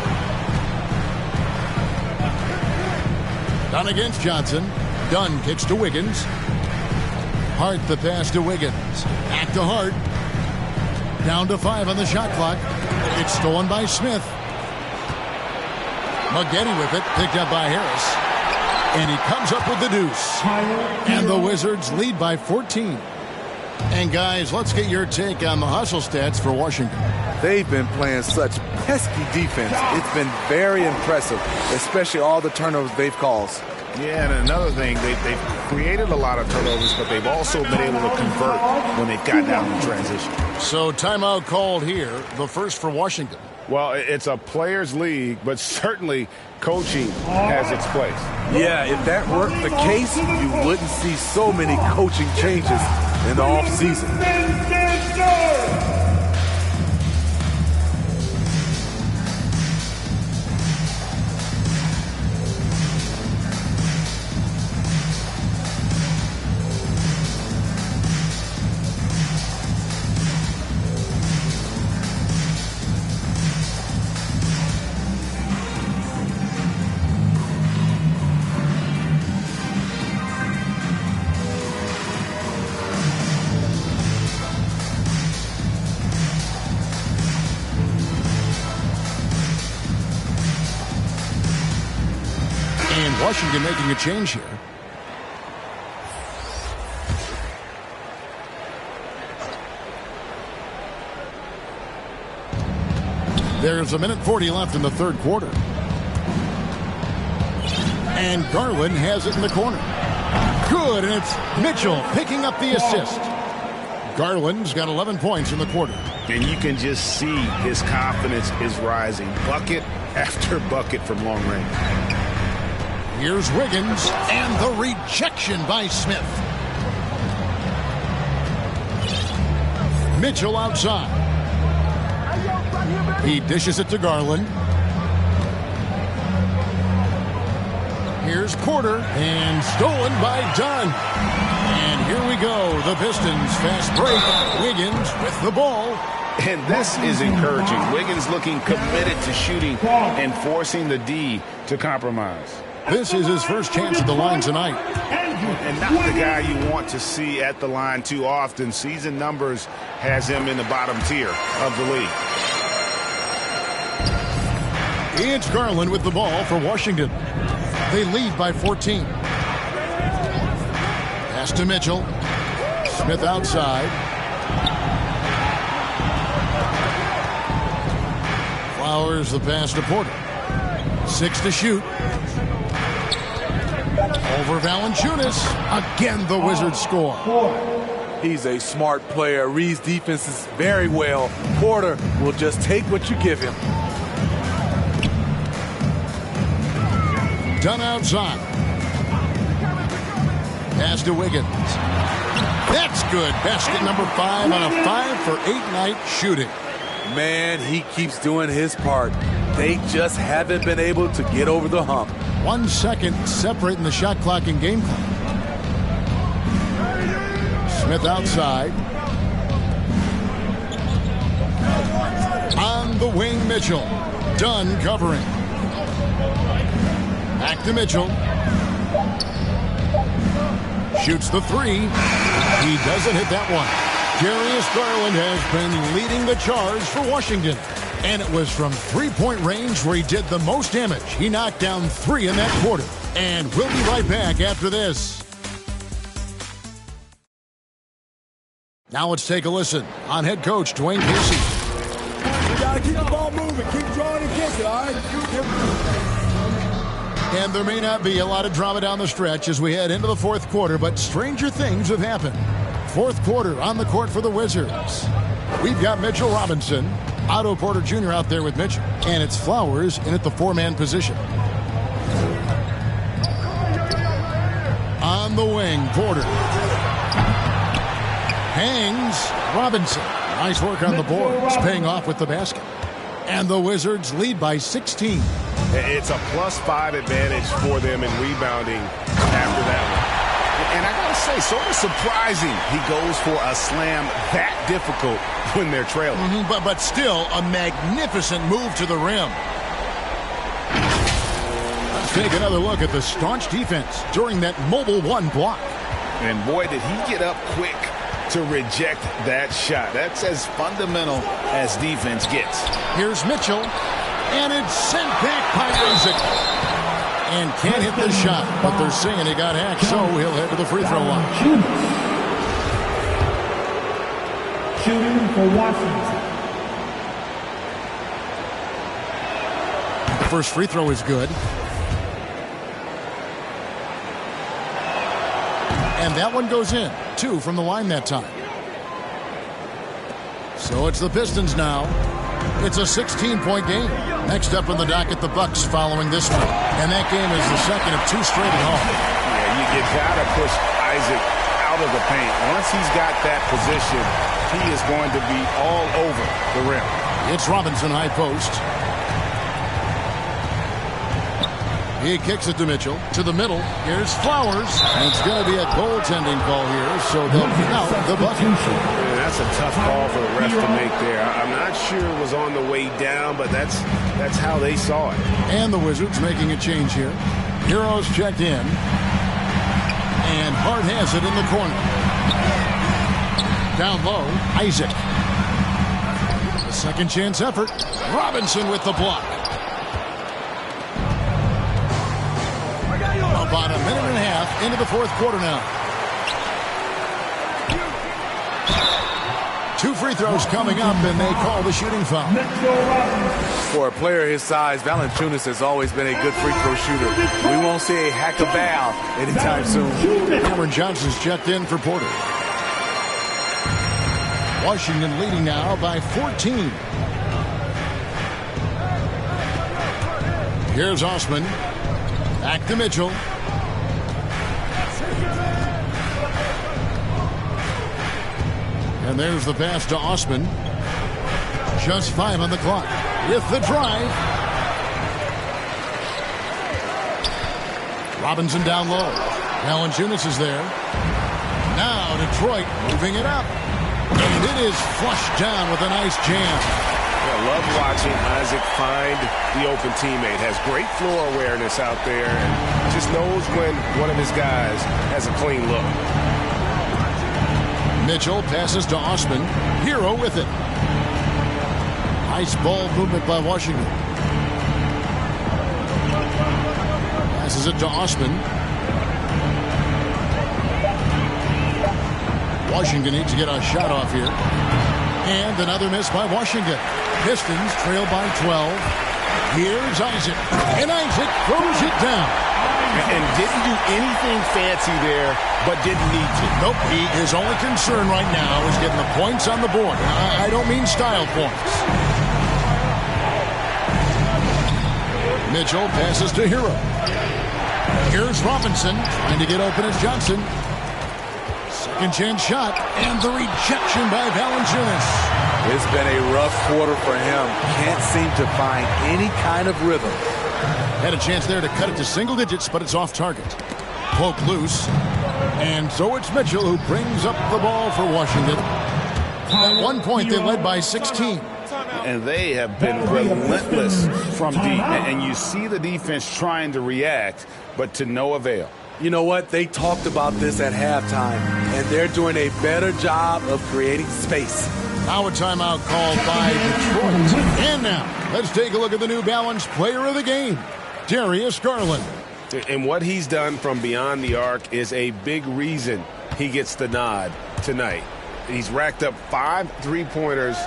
Dunn against Johnson. Dunn kicks to Wiggins. Hart the pass to Wiggins. Back to Hart. Down to 5 on the shot clock. It's stolen by Smith. Maggette with it. Picked up by Harris. And he comes up with the deuce. And the Wizards lead by 14. And guys, let's get your take on the hustle stats for Washington. They've been playing such pesky defense. It's been very impressive, especially all the turnovers they've caused. Yeah, and another thing, they've created a lot of turnovers, but they've also been able to convert when they've got down in transition. So timeout called here, the first for Washington. Well, it's a players' league, but certainly coaching has its place. Yeah, if that weren't the case, you wouldn't see so many coaching changes in the offseason. Washington making a change here. There's 1:40 left in the third quarter. And Garland has it in the corner. Good, and it's Mitchell picking up the assist. Garland's got 11 points in the quarter. And you can just see his confidence is rising. Bucket after bucket from long range. Here's Wiggins, and the rejection by Smith. Mitchell outside. He dishes it to Garland. Here's Porter, and stolen by Dunn. And here we go. The Pistons fast break. Wiggins with the ball. And this is encouraging. Wiggins looking committed to shooting and forcing the D to compromise. This is his first chance at the line tonight. And not the guy you want to see at the line too often. Season numbers has him in the bottom tier of the league. It's Garland with the ball for Washington. They lead by 14. Pass to Mitchell. Smith outside. Flowers the pass to Porter. 6 to shoot. Over Valanciunas. Again, the Wizards score. He's a smart player. Reads defenses very well. Porter will just take what you give him. Dunn outside. Pass to Wiggins. That's good. Basket number 5 on a 5-for-8 night shooting. Man, he keeps doing his part. They just haven't been able to get over the hump. 1 second separating the shot clock and game clock. Smith outside. On the wing, Mitchell. Dunn covering. Back to Mitchell. Shoots the 3. He doesn't hit that one. Darius Garland has been leading the charge for Washington. And it was from three-point range where he did the most damage. He knocked down 3 in that quarter. And we'll be right back after this. Now let's take a listen on head coach Dwayne Casey. We got to keep the ball moving. Keep drawing and kicking, all right? And there may not be a lot of drama down the stretch as we head into the fourth quarter, but stranger things have happened. Fourth quarter on the court for the Wizards. We've got Mitchell Robinson, Otto Porter Jr. out there with Mitchell, and it's Flowers in at the 4-man position. On the wing, Porter. Hangs, Robinson. Nice work on the boards, paying off with the basket. And the Wizards lead by 16. It's a +5 advantage for them in rebounding after that one. And I gotta say, sort of surprising he goes for a slam that difficult when they're trailing. But still a magnificent move to the rim. Let's take another look at the staunch defense during that mobile 1 block. And boy, did he get up quick to reject that shot. That's as fundamental as defense gets. Here's Mitchell, and it's sent back by Isaac. And can't hit the shot, but they're saying he got hacked, so he'll head to the free throw line. Shooting for Washington. The first free throw is good. And that one goes in. 2 from the line that time. So it's the Pistons now. It's a 16-point game. Next up on the docket, the Bucks following this one. And that game is the second of 2 straight at home. Yeah, you gotta push Isaac out of the paint. Once he's got that position, he is going to be all over the rim. It's Robinson high post. He kicks it to Mitchell. To the middle. Here's Flowers. And it's going to be a goaltending call here, so they'll count the bucket. Yeah, that's a tough call for the ref to make there. I'm not sure it was on the way down, but that's how they saw it. And the Wizards making a change here. Heroes checked in. And Hart has it in the corner. Down low, Isaac. A second chance effort. Robinson with the block. About a minute and a half into the fourth quarter now. 2 free throws coming up, and they call the shooting foul. For a player his size, Valanciunas has always been a good free throw shooter. We won't see a hack of Val anytime soon. Cameron Johnson's checked in for Porter. Washington leading now by 14. Here's Osman. Back to Mitchell. And there's the pass to Osman. Just 5 on the clock. With the drive. Robinson down low. Valanciunas is there. Now Detroit moving it up. And it is flushed down with a nice jam. I love watching Isaac find the open teammate. Has great floor awareness out there and just knows when one of his guys has a clean look. Mitchell passes to Osman. Hero with it. Nice ball movement by Washington. Passes it to Osman. Washington needs to get a shot off here. And another miss by Washington. Pistons trail by 12. Here's Isaac. And Isaac throws it down. And didn't do anything fancy there, but didn't need to. Nope. His only concern right now is getting the points on the board. I don't mean style points. Mitchell passes to Hero. Here's Robinson trying to get open as Johnson. Second chance shot, and the rejection by Valanciunas. It's been a rough quarter for him. Can't seem to find any kind of rhythm. Had a chance there to cut it to single digits, but it's off target. Poke loose. And so it's Mitchell who brings up the ball for Washington. At one point, they led by 16. And they have been relentless from deep. And you see the defense trying to react, but to no avail. You know what? They talked about this at halftime, and they're doing a better job of creating space. Now a timeout called by Detroit. And now, let's take a look at the New Balance player of the game, Darius Garland. And what he's done from beyond the arc is a big reason he gets the nod tonight. He's racked up 5 3-pointers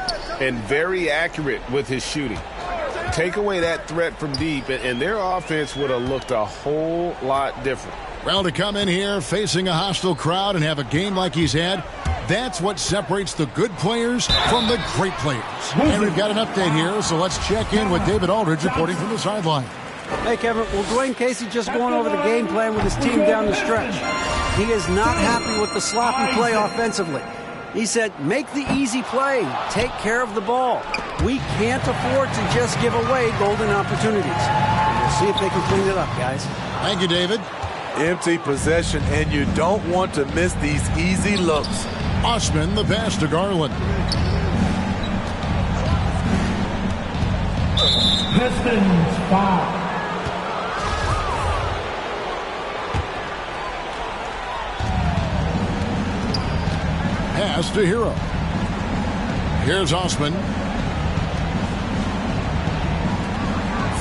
and very accurate with his shooting. Take away that threat from deep, and their offense would have looked a whole lot different. Well, to come in here facing a hostile crowd and have a game like he's had, that's what separates the good players from the great players. And we've got an update here, so let's check in with David Aldridge reporting from the sideline. Hey, Kevin. Well, Dwayne Casey just going over the game plan with his team down the stretch. He is not happy with the sloppy play offensively. He said, make the easy play. Take care of the ball. We can't afford to just give away golden opportunities. We'll see if they can clean it up, guys. Thank you, David. Empty possession, and you don't want to miss these easy looks. Osman, the pass to Garland. Pistons foul. Pass to Hero. Here's Osman.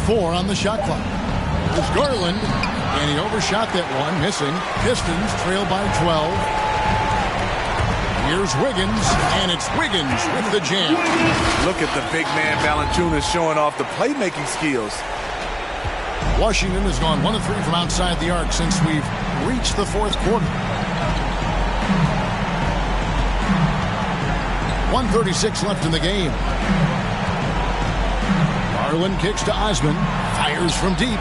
4 on the shot clock. There's Garland. And he overshot that one, missing. Pistons trail by 12. Here's Wiggins, and it's Wiggins with the jam. Look at the big man Valanciunas showing off the playmaking skills. Washington has gone 1 of 3 from outside the arc since we've reached the fourth quarter. 1:36 left in the game. Garland kicks to Osman, fires from deep.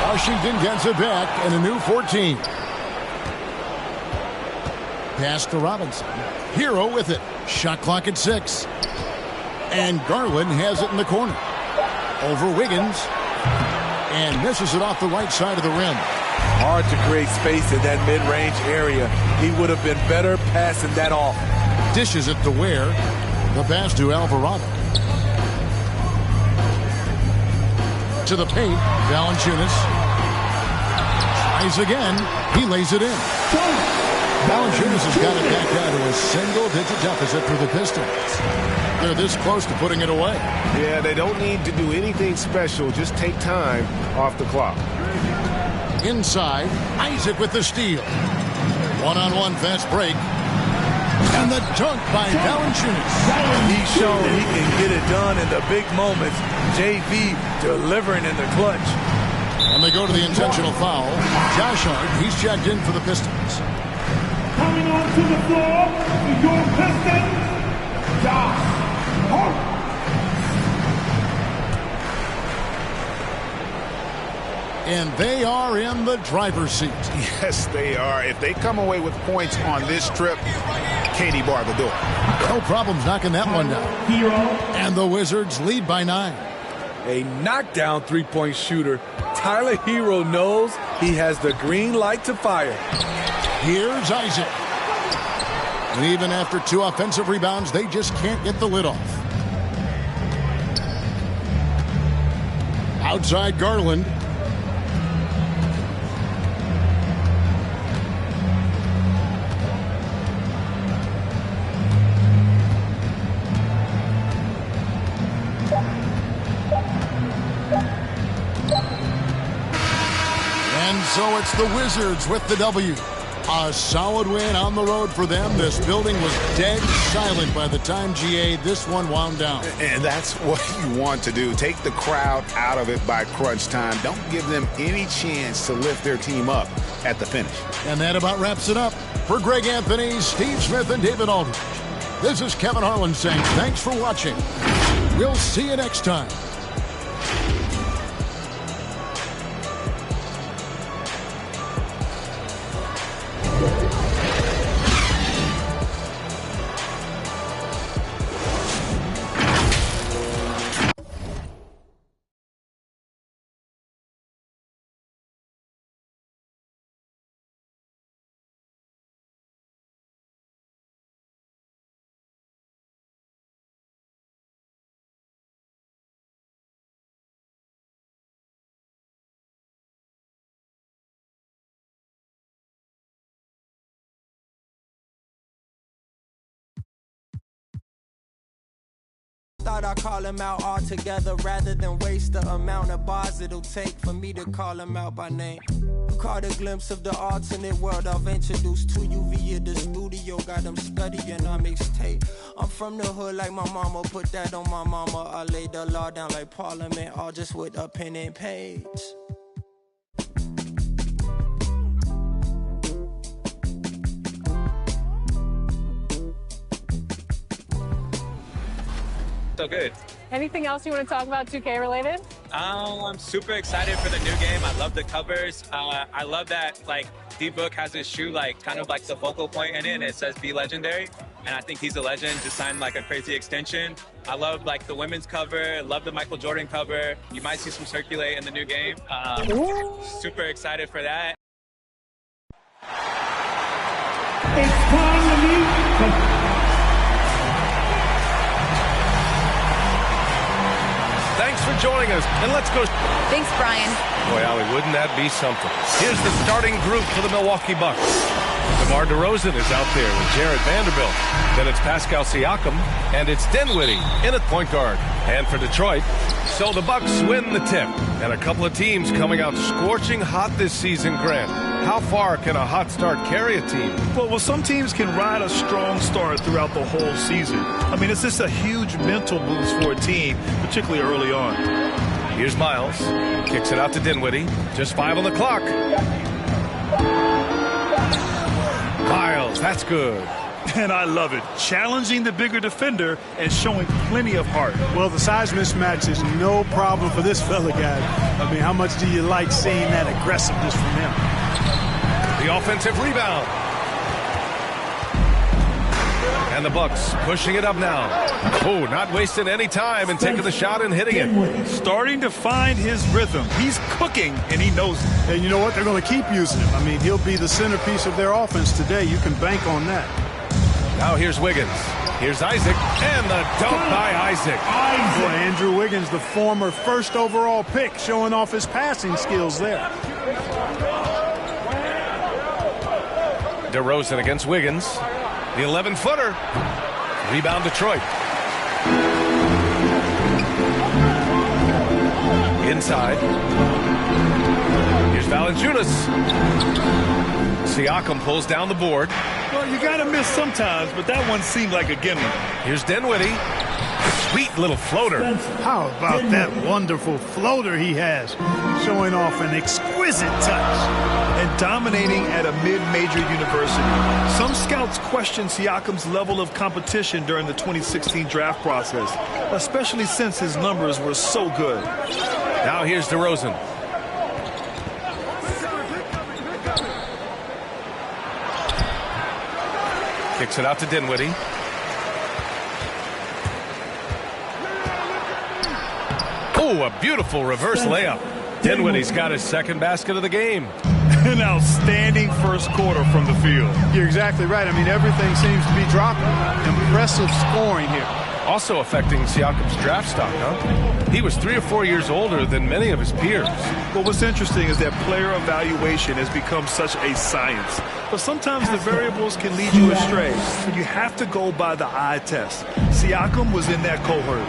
Washington gets it back and a new 14. Pass to Robinson. Hero with it. Shot clock at 6. And Garland has it in the corner. Over Wiggins. And misses it off the right side of the rim. Hard to create space in that mid-range area. He would have been better passing that off. Dishes it to Ware. The pass to Alvarado. To the paint. Valanciunas. Tries again. He lays it in. Valanciunas has got it back down to a single-digit deficit for the Pistons. They're this close to putting it away. Yeah, they don't need to do anything special. Just take time off the clock. Inside, Isaac with the steal. One-on-one fast break. And the dunk by Valanciunas. He's shown he can get it done in the big moments. JV delivering in the clutch. And they go to the intentional foul. Josh Hart, he's checked in for the Pistons. Coming onto the floor for your Pistons, Josh Hart. And they are in the driver's seat. Yes, they are. If they come away with points on this trip, Katie bar the door. No problems knocking that one down. And the Wizards lead by 9. A knockdown three-point shooter. Tyler Hero knows He has the green light to fire. Here's Isaac. And even after 2 offensive rebounds, they just can't get the lid off. Outside Garland. And so it's the Wizards with the W. A solid win on the road for them. This building was dead silent by the time, GA, this one wound down. And that's what you want to do. Take the crowd out of it by crunch time. Don't give them any chance to lift their team up at the finish. And that about wraps it up. For Greg Anthony, Steve Smith, and David Aldridge, this is Kevin Harlan saying thanks for watching. We'll see you next time. Thought I'd call him out altogether rather than waste the amount of bars it'll take for me to call him out by name. Caught a glimpse of the alternate world I've introduced to you via the studio. Got them studying our mixtape. I'm from the hood like my mama, put that on my mama. I laid the law down like Parliament, all just with a pen and page. So good. Anything else you want to talk about 2K related? I'm super excited for the new game. I love the covers. I love that like D-Book has his shoe like kind of like the focal point in it, and it says "Be Legendary." And I think he's a legend. Just signed like a crazy extension. I love like the women's cover. Love the Michael Jordan cover. You might see some circulate in the new game. Super excited for that. It's time to meet Thanks for joining us, and let's go. Thanks, Brian. Boy, Allie, wouldn't that be something? Here's the starting group for the Milwaukee Bucks. DeMar DeRozan is out there with Jared Vanderbilt. Then it's Pascal Siakam, and it's Dinwiddie in at point guard. And for Detroit, so the Bucks win the tip. And a couple of teams coming out scorching hot this season, Grant. How far can a hot start carry a team? Well, some teams can ride a strong start throughout the whole season. I mean, it's just a huge mental boost for a team, particularly early on. Here's Miles. Kicks it out to Dinwiddie. Just 5 on the clock. Miles, that's good. And I love it. Challenging the bigger defender and showing plenty of heart. Well, the size mismatch is no problem for this fella, guy. I mean, how much do you like seeing that aggressiveness from him? The offensive rebound. And the Bucks pushing it up now. Oh, not wasting any time and taking the shot and hitting it. Starting to find his rhythm. He's cooking, and he knows it. And you know what? They're going to keep using him. I mean, he'll be the centerpiece of their offense today. You can bank on that. Now here's Wiggins. Here's Isaac. And the dunk by Isaac. Boy, Andrew Wiggins, the former first overall pick, showing off his passing skills there. DeRozan against Wiggins. The 11-footer. Rebound Detroit. Inside. Here's Valanciunas. Siakam pulls down the board. Well, you got to miss sometimes, but that one seemed like a gimme. Here's Dinwiddie. Sweet little floater. How about that wonderful floater he has, showing off an exquisite touch. And dominating at a mid-major university. Some scouts question Siakam's level of competition during the 2016 draft process, especially since his numbers were so good. Now here's DeRozan. Kicks it out to Dinwiddie. Oh, a beautiful reverse layup. Dinwiddie's got his second basket of the game. An outstanding first quarter from the field. You're exactly right. I mean, everything seems to be dropping. Impressive scoring here. Also affecting Siakam's draft stock, huh? He was 3 or 4 years older than many of his peers. Well, what's interesting is that player evaluation has become such a science. But sometimes the variables can lead you astray. You have to go by the eye test. Siakam was in that cohort.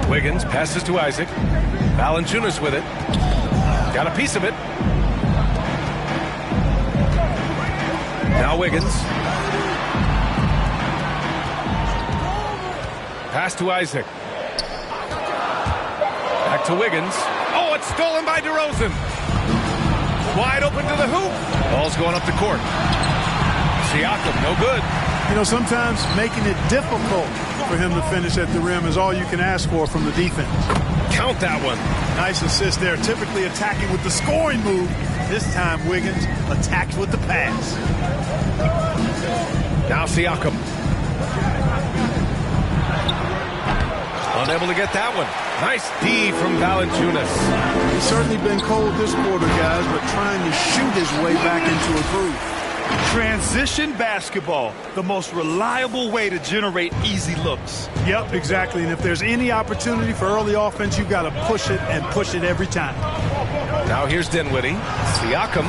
Wiggins passes to Isaac. Valanciunas with it. Got a piece of it. Now Wiggins. Pass to Isaac. Back to Wiggins. Oh, it's stolen by DeRozan. Wide open to the hoop. Ball's going up the court. Siakam, no good. You know, sometimes making it difficult for him to finish at the rim is all you can ask for from the defense. Count that one. Nice assist there. Typically attacking with the scoring move. This time, Wiggins attacked with the pass. Now Siakam. Unable to get that one. Nice D from Valanciunas. He's certainly been cold this quarter, guys, but trying to shoot his way back into a groove. Transition basketball, the most reliable way to generate easy looks. Yep, exactly. And if there's any opportunity for early offense, you've got to push it and push it every time. Now here's Dinwiddie. Siakam.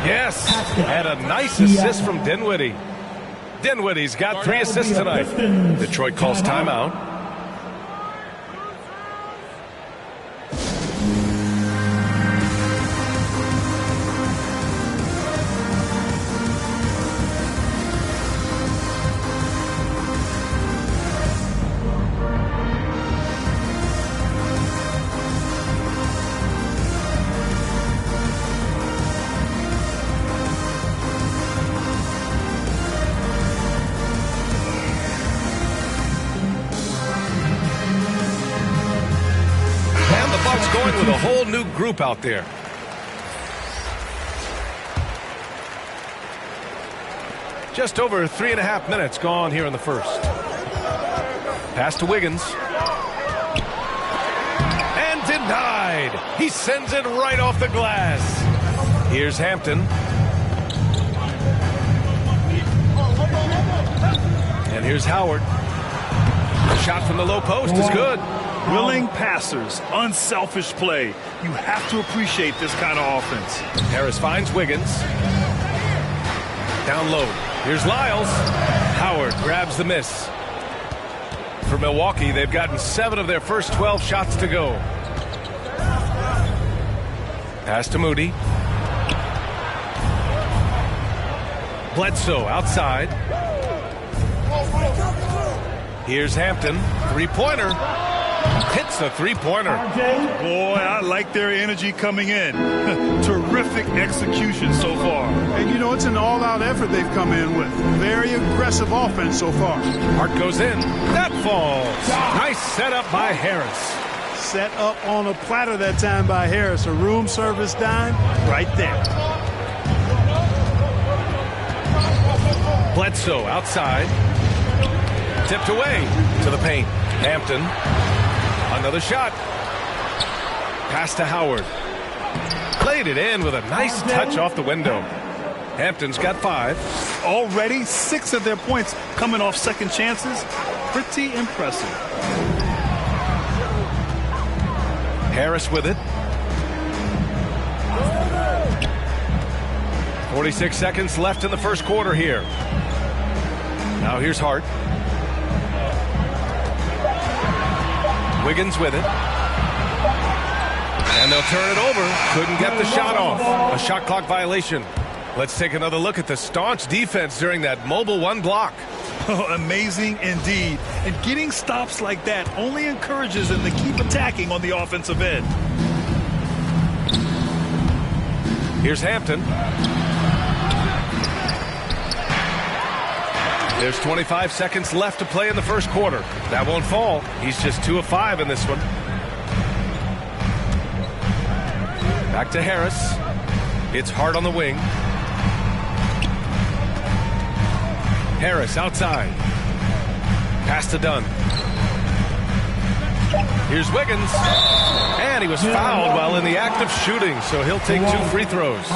Yes. And a nice assist from Dinwiddie. Dinwiddie's got 3 assists tonight. Detroit calls timeout. Going with a whole new group out there. Just over 3.5 minutes gone here in the first. Pass to Wiggins. And denied. He sends it right off the glass. Here's Hampton. And here's Howard. The shot from the low post is good. Willing passers, unselfish play. You have to appreciate this kind of offense. Harris finds Wiggins. Down low. Here's Lyles. Howard grabs the miss. For Milwaukee, they've gotten 7 of their first 12 shots to go. Pass to Moody. Bledsoe outside. Here's Hampton. 3-pointer. Hits a 3-pointer. Boy, I like their energy coming in. Terrific execution so far. And, you know, it's an all-out effort they've come in with. Very aggressive offense so far. Hart goes in. That falls. Nice setup by Harris. Set up on a platter that time by Harris. A room service dime right there. Bledsoe outside. Tipped away to the paint. Hampton. Another shot. Pass to Howard. Played it in with a nice touch off the window. Hampton's got 5. Already 6 of their points coming off second chances. Pretty impressive. Harris with it. 46 seconds left in the first quarter here. Now here's Hart. Wiggins with it. And they'll turn it over. Couldn't get the shot off. A shot clock violation. Let's take another look at the staunch defense during that mobile 1 block. Oh, amazing indeed. And getting stops like that only encourages them to keep attacking on the offensive end. Here's Hampton. There's 25 seconds left to play in the first quarter. That won't fall. He's just 2 of 5 in this one. Back to Harris. It's Hart on the wing. Harris outside. Pass to Dunn. Here's Wiggins. And he was fouled while in the act of shooting, so he'll take 2 free throws.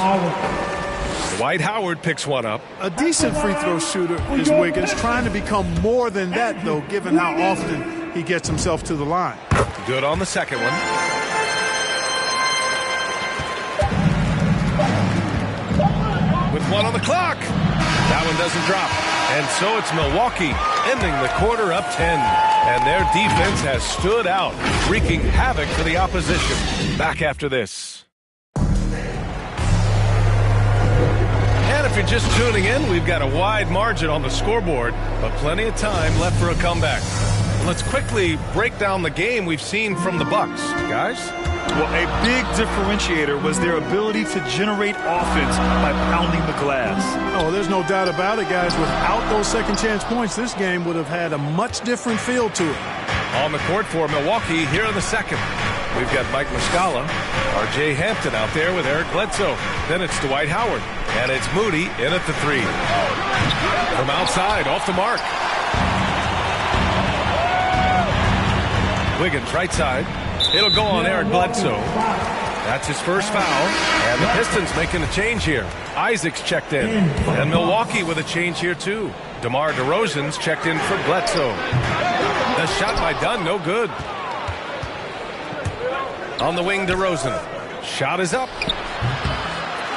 Dwight Howard picks one up. A decent free throw shooter is Wiggins, trying to become more than that, though, given how often he gets himself to the line. Good on the second one. With 1 on the clock. That one doesn't drop. And so it's Milwaukee ending the quarter up 10. And their defense has stood out, wreaking havoc for the opposition. Back after this. And if you're just tuning in, we've got a wide margin on the scoreboard, but plenty of time left for a comeback. Let's quickly break down the game we've seen from the Bucks. Guys? Well, a big differentiator was their ability to generate offense by pounding the glass. Oh, there's no doubt about it, guys. Without those second chance points, this game would have had a much different feel to it. On the court for Milwaukee here in the second. We've got Mike Muscala, R.J. Hampton out there with Eric Bledsoe. Then it's Dwight Howard. And it's Moody in at the 3. From outside, off the mark. Wiggins right side. It'll go on Eric Bledsoe. That's his first foul. And the Pistons making a change here. Isaac's checked in. And Milwaukee with a change here too. DeMar DeRozan's checked in for Bledsoe. The shot by Dunn, no good. On the wing, DeRozan. Shot is up.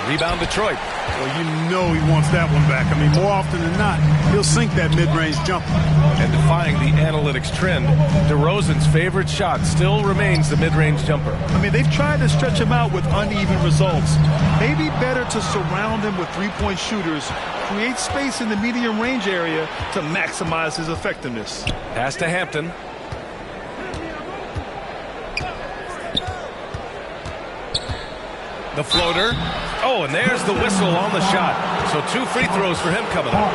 Rebound Detroit. Well, you know he wants that one back. I mean, more often than not, he'll sink that mid-range jumper. And defying the analytics trend, DeRozan's favorite shot still remains the mid-range jumper. I mean, they've tried to stretch him out with uneven results. Maybe better to surround him with three-point shooters, create space in the medium range area to maximize his effectiveness. Pass to Hampton. The floater. Oh, and there's the whistle on the shot. So 2 free throws for him coming up.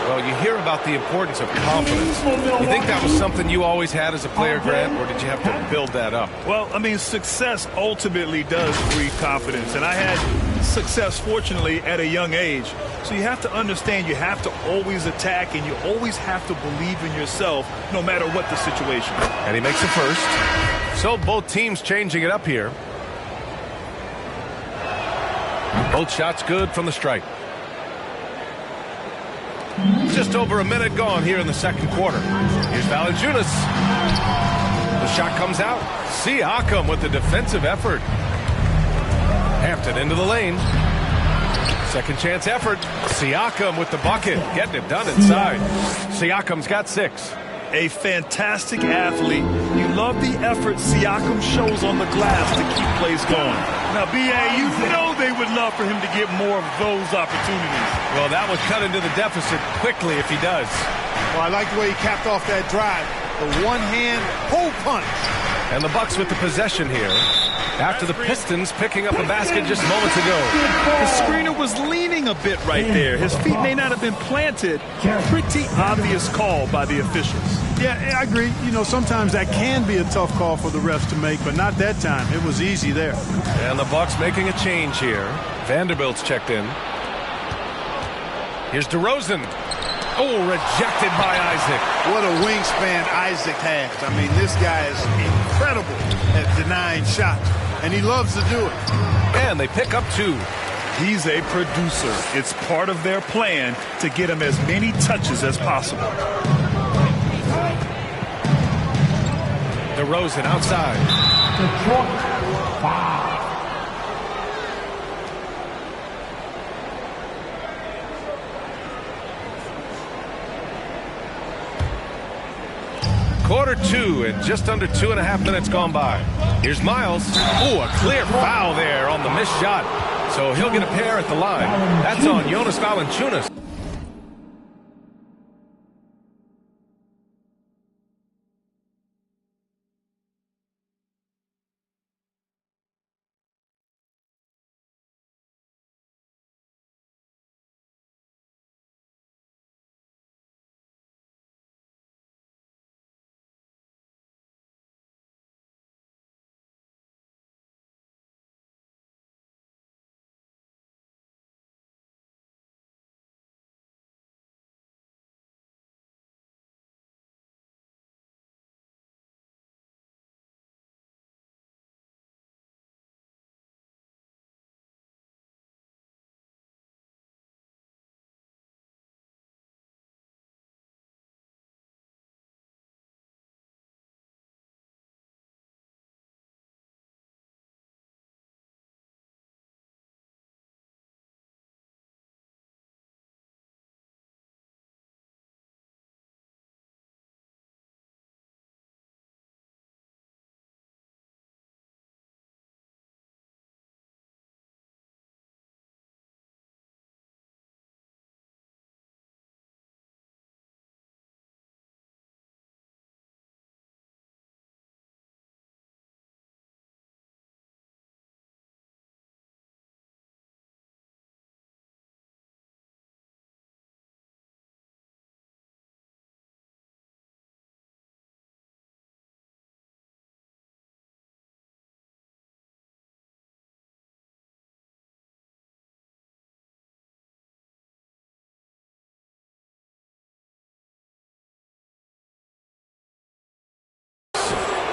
Well, you hear about the importance of confidence. You think that was something you always had as a player, Grant, or did you have to build that up? Well, I mean, success ultimately does breed confidence. And I had success, fortunately, at a young age. So you have to understand you have to always attack and you always have to believe in yourself no matter what the situation. And he makes the first. So both teams changing it up here. Both shots good from the stripe. Just over a minute gone here in the second quarter. Here's Valanciunas. The shot comes out. Siakam with the defensive effort. Hampton into the lane. Second chance effort. Siakam with the bucket. Getting it done inside. Siakam's got 6. A fantastic athlete. You love the effort Siakam shows on the glass to keep plays going. Now, B.A., you know they would love for him to get more of those opportunities. Well, that would cut into the deficit quickly if he does. Well, I like the way he capped off that drive. The one-hand pull punch. And the Bucks with the possession here. After the Pistons picking up a basket just moments ago. The screener was leaning a bit right there. His feet may not have been planted. Pretty obvious call by the officials. Yeah, I agree. You know, sometimes that can be a tough call for the refs to make, but not that time. It was easy there. And the Bucks making a change here. Vanderbilt's checked in. Here's DeRozan. Oh, rejected by Isaac. What a wingspan Isaac has. I mean, this guy is incredible at denying shots, and he loves to do it. And they pick up 2. He's a producer. It's part of their plan to get him as many touches as possible. DeRozan outside. Quarter 2 and just under 2.5 minutes gone by. Here's Miles. Oh, a clear foul there on the missed shot. So he'll get a pair at the line. That's on Jonas Valanciunas.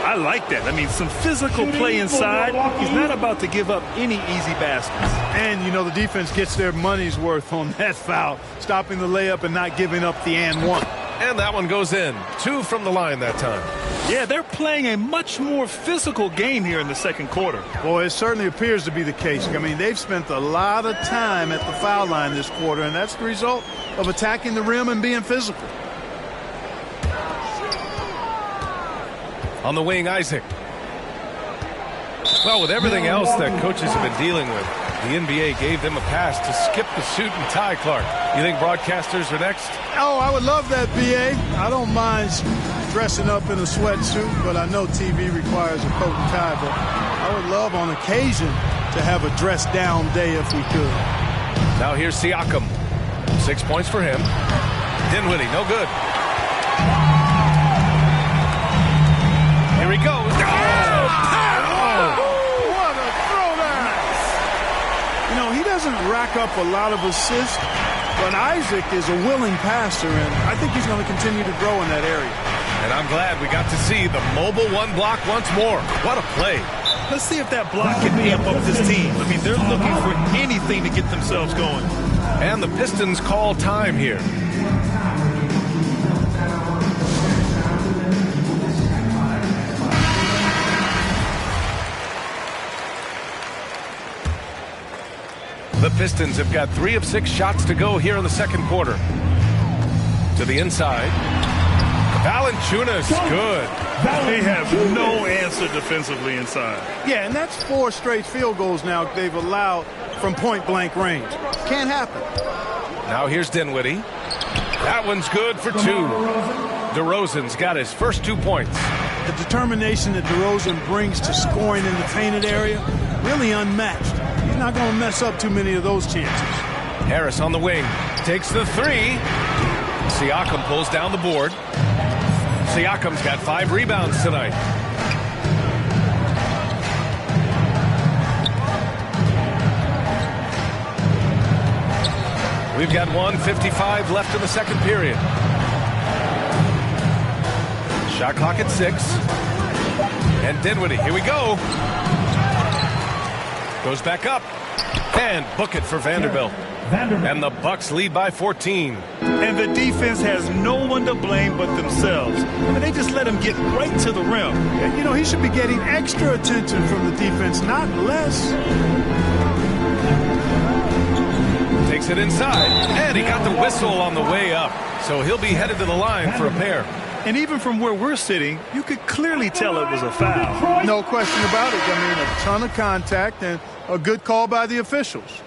I like that. I mean, some physical play inside. He's not about to give up any easy baskets. And, you know, the defense gets their money's worth on that foul, stopping the layup and not giving up the and one. And that one goes in. 2 from the line that time. Yeah, they're playing a much more physical game here in the second quarter. Boy, it certainly appears to be the case. I mean, they've spent a lot of time at the foul line this quarter, and that's the result of attacking the rim and being physical. On the wing, Isaac. Well, with everything else that coaches have been dealing with, the NBA gave them a pass to skip the suit and tie, Clark. You think broadcasters are next? Oh, I would love that, B.A. I don't mind dressing up in a sweatsuit, but I know TV requires a coat and tie. But I would love on occasion to have a dress-down day if we could. Now here's Siakam. 6 points for him. Dinwiddie, no good. Here he goes. What a throwdown! You know, he doesn't rack up a lot of assists, but Isaac is a willing passer, and I think he's going to continue to grow in that area. And I'm glad we got to see the mobile one block once more. What a play. Let's see if that block can amp up this team. I mean, they're looking for anything to get themselves going. And the Pistons call time here. The Pistons have got 3 of 6 shots to go here in the second quarter. To the inside. Valanciunas, good. They have no answer defensively inside. Yeah, and that's 4 straight field goals now they've allowed from point-blank range. Can't happen. Now here's Dinwiddie. That one's good for 2. DeRozan's got his first 2 points. The determination that DeRozan brings to scoring in the painted area, really unmatched. He's not going to mess up too many of those chances. Harris on the wing. Takes the 3. Siakam pulls down the board. Siakam's got 5 rebounds tonight. We've got 1:55 left in the second period. Shot clock at 6. And Dinwiddie, here we go. Goes back up. And book it for Vanderbilt. And the Bucks lead by 14. And the defense has no one to blame but themselves. I mean, they just let him get right to the rim. And, you know, he should be getting extra attention from the defense, not less. Takes it inside. And he got the whistle on the way up. So he'll be headed to the line for a pair. And even from where we're sitting, you could clearly tell it was a foul. No question about it. I mean, a ton of contact and a good call by the officials.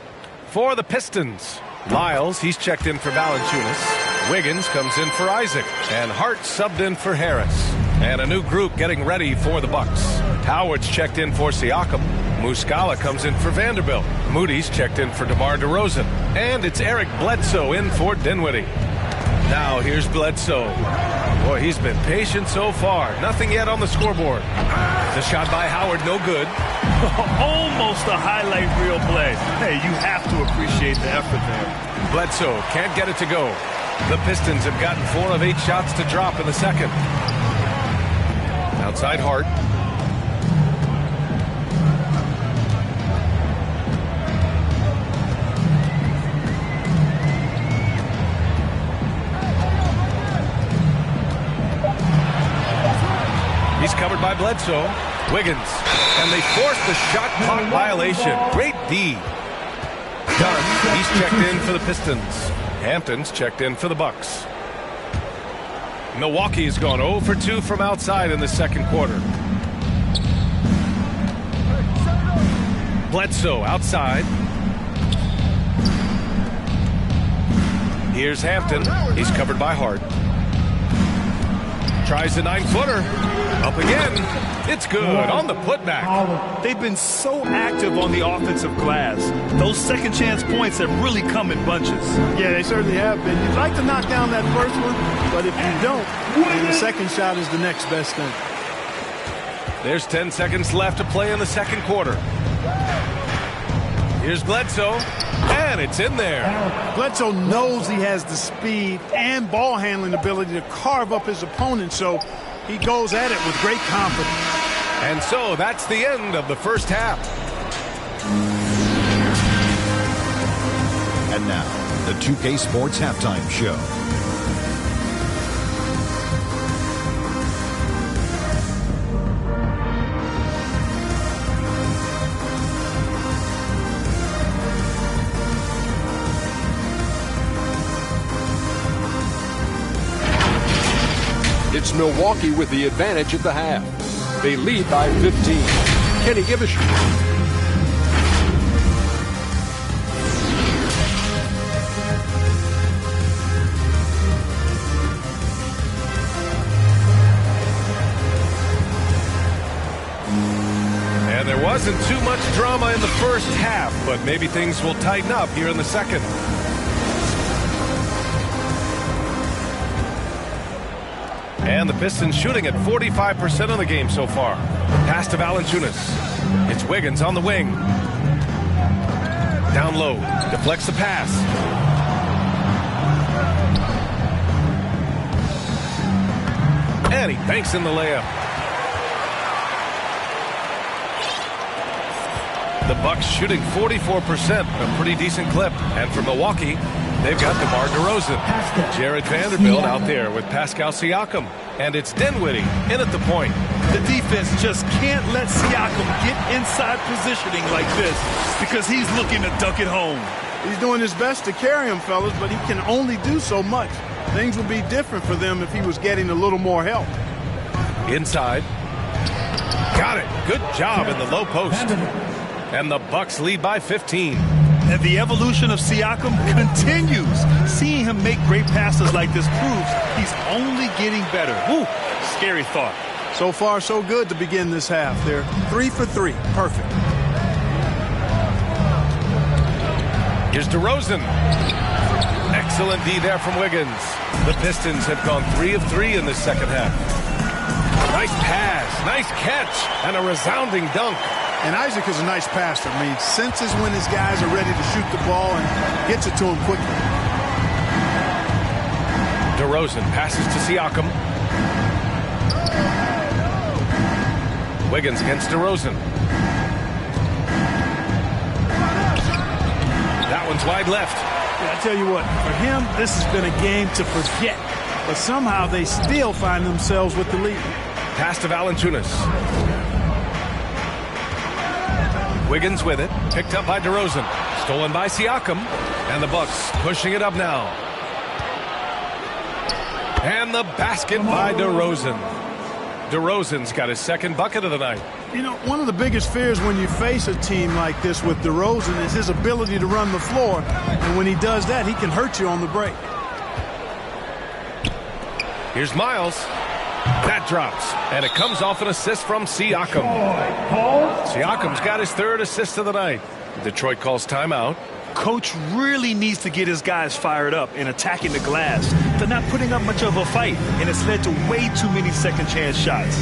For the Pistons, Lyles, he's checked in for Valanciunas. Wiggins comes in for Isaac. And Hart subbed in for Harris. And a new group getting ready for the Bucks. Howard's checked in for Siakam. Muscala comes in for Vanderbilt. Moody's checked in for DeMar DeRozan. And it's Eric Bledsoe in for Dinwiddie. Now here's Bledsoe. Boy, he's been patient so far. Nothing yet on the scoreboard. The shot by Howard, no good. Almost a highlight reel play. Hey, you have to appreciate the effort there. Bledsoe can't get it to go. The Pistons have gotten 4 of 8 shots to drop in the second. Outside Hart. He's covered by Bledsoe. Wiggins. And they force the shot clock violation. Great D. Dunn. He's checked in for the Pistons. Hampton's checked in for the Bucks. Milwaukee's gone 0 for 2 from outside in the second quarter. Bledsoe outside. Here's Hampton. He's covered by Hart. Tries the 9-footer. Up again. It's good on the putback. They've been so active on the offensive glass. Those second chance points have really come in bunches. Yeah, they certainly have been. You'd like to knock down that first one, but if you don't, then the second shot is the next best thing. There's 10 seconds left to play in the second quarter. Here's Bledsoe, and it's in there. Bledsoe knows he has the speed and ball handling ability to carve up his opponent, so he goes at it with great confidence. And so that's the end of the first half. And now, the 2K Sports Halftime Show. It's Milwaukee with the advantage at the half. They lead by 15. Kenny, give us your... And there wasn't too much drama in the first half, but maybe things will tighten up here in the second. And the Pistons shooting at 45% of the game so far. Pass to Valanciunas. It's Wiggins on the wing. Down low. Deflects the pass. And he banks in the layup. The Bucks shooting 44%, a pretty decent clip. And for Milwaukee, they've got DeMar DeRozan. Jared Vanderbilt out there with Pascal Siakam. And it's Dinwiddie in at the point. The defense just can't let Siakam get inside positioning like this because he's looking to dunk it home. He's doing his best to carry him, fellas, but he can only do so much. Things would be different for them if he was getting a little more help. Inside. Got it. Good job in the low post. And the Bucks lead by 15. And the evolution of Siakam continues. Seeing him make great passes like this proves he's only getting better. Woo, scary thought. So far, so good to begin this half. They're 3 for 3. Perfect. Here's DeRozan. Excellent D there from Wiggins. The Pistons have gone 3 of 3 in this second half. Nice pass, nice catch, and a resounding dunk. And Isaac is a nice passer. I mean, senses when his guys are ready to shoot the ball and gets it to him quickly. DeRozan passes to Siakam. Wiggins against DeRozan. That one's wide left. Yeah, I tell you what, for him, this has been a game to forget. But somehow they still find themselves with the lead. Pass to Valanciunas. Wiggins with it, picked up by DeRozan, stolen by Siakam, and the Bucks pushing it up now. And the basket by DeRozan. DeRozan's got his second bucket of the night. You know, one of the biggest fears when you face a team like this with DeRozan is his ability to run the floor, and when he does that, he can hurt you on the break. Here's Miles. That drops, and it comes off an assist from Siakam. Siakam's got his third assist of the night. Detroit calls timeout. Coach really needs to get his guys fired up and attacking the glass. They're not putting up much of a fight, and it's led to way too many second chance shots.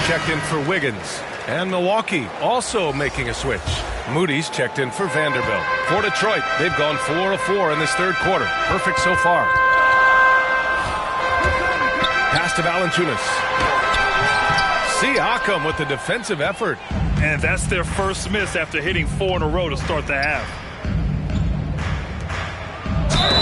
Checked in for Wiggins. And Milwaukee also making a switch. Moody's checked in for Vanderbilt. For Detroit, they've gone 4 of 4 in this third quarter. Perfect so far. Pass to Valanciunas. Siakam with the defensive effort. And that's their first miss after hitting 4 in a row to start the half.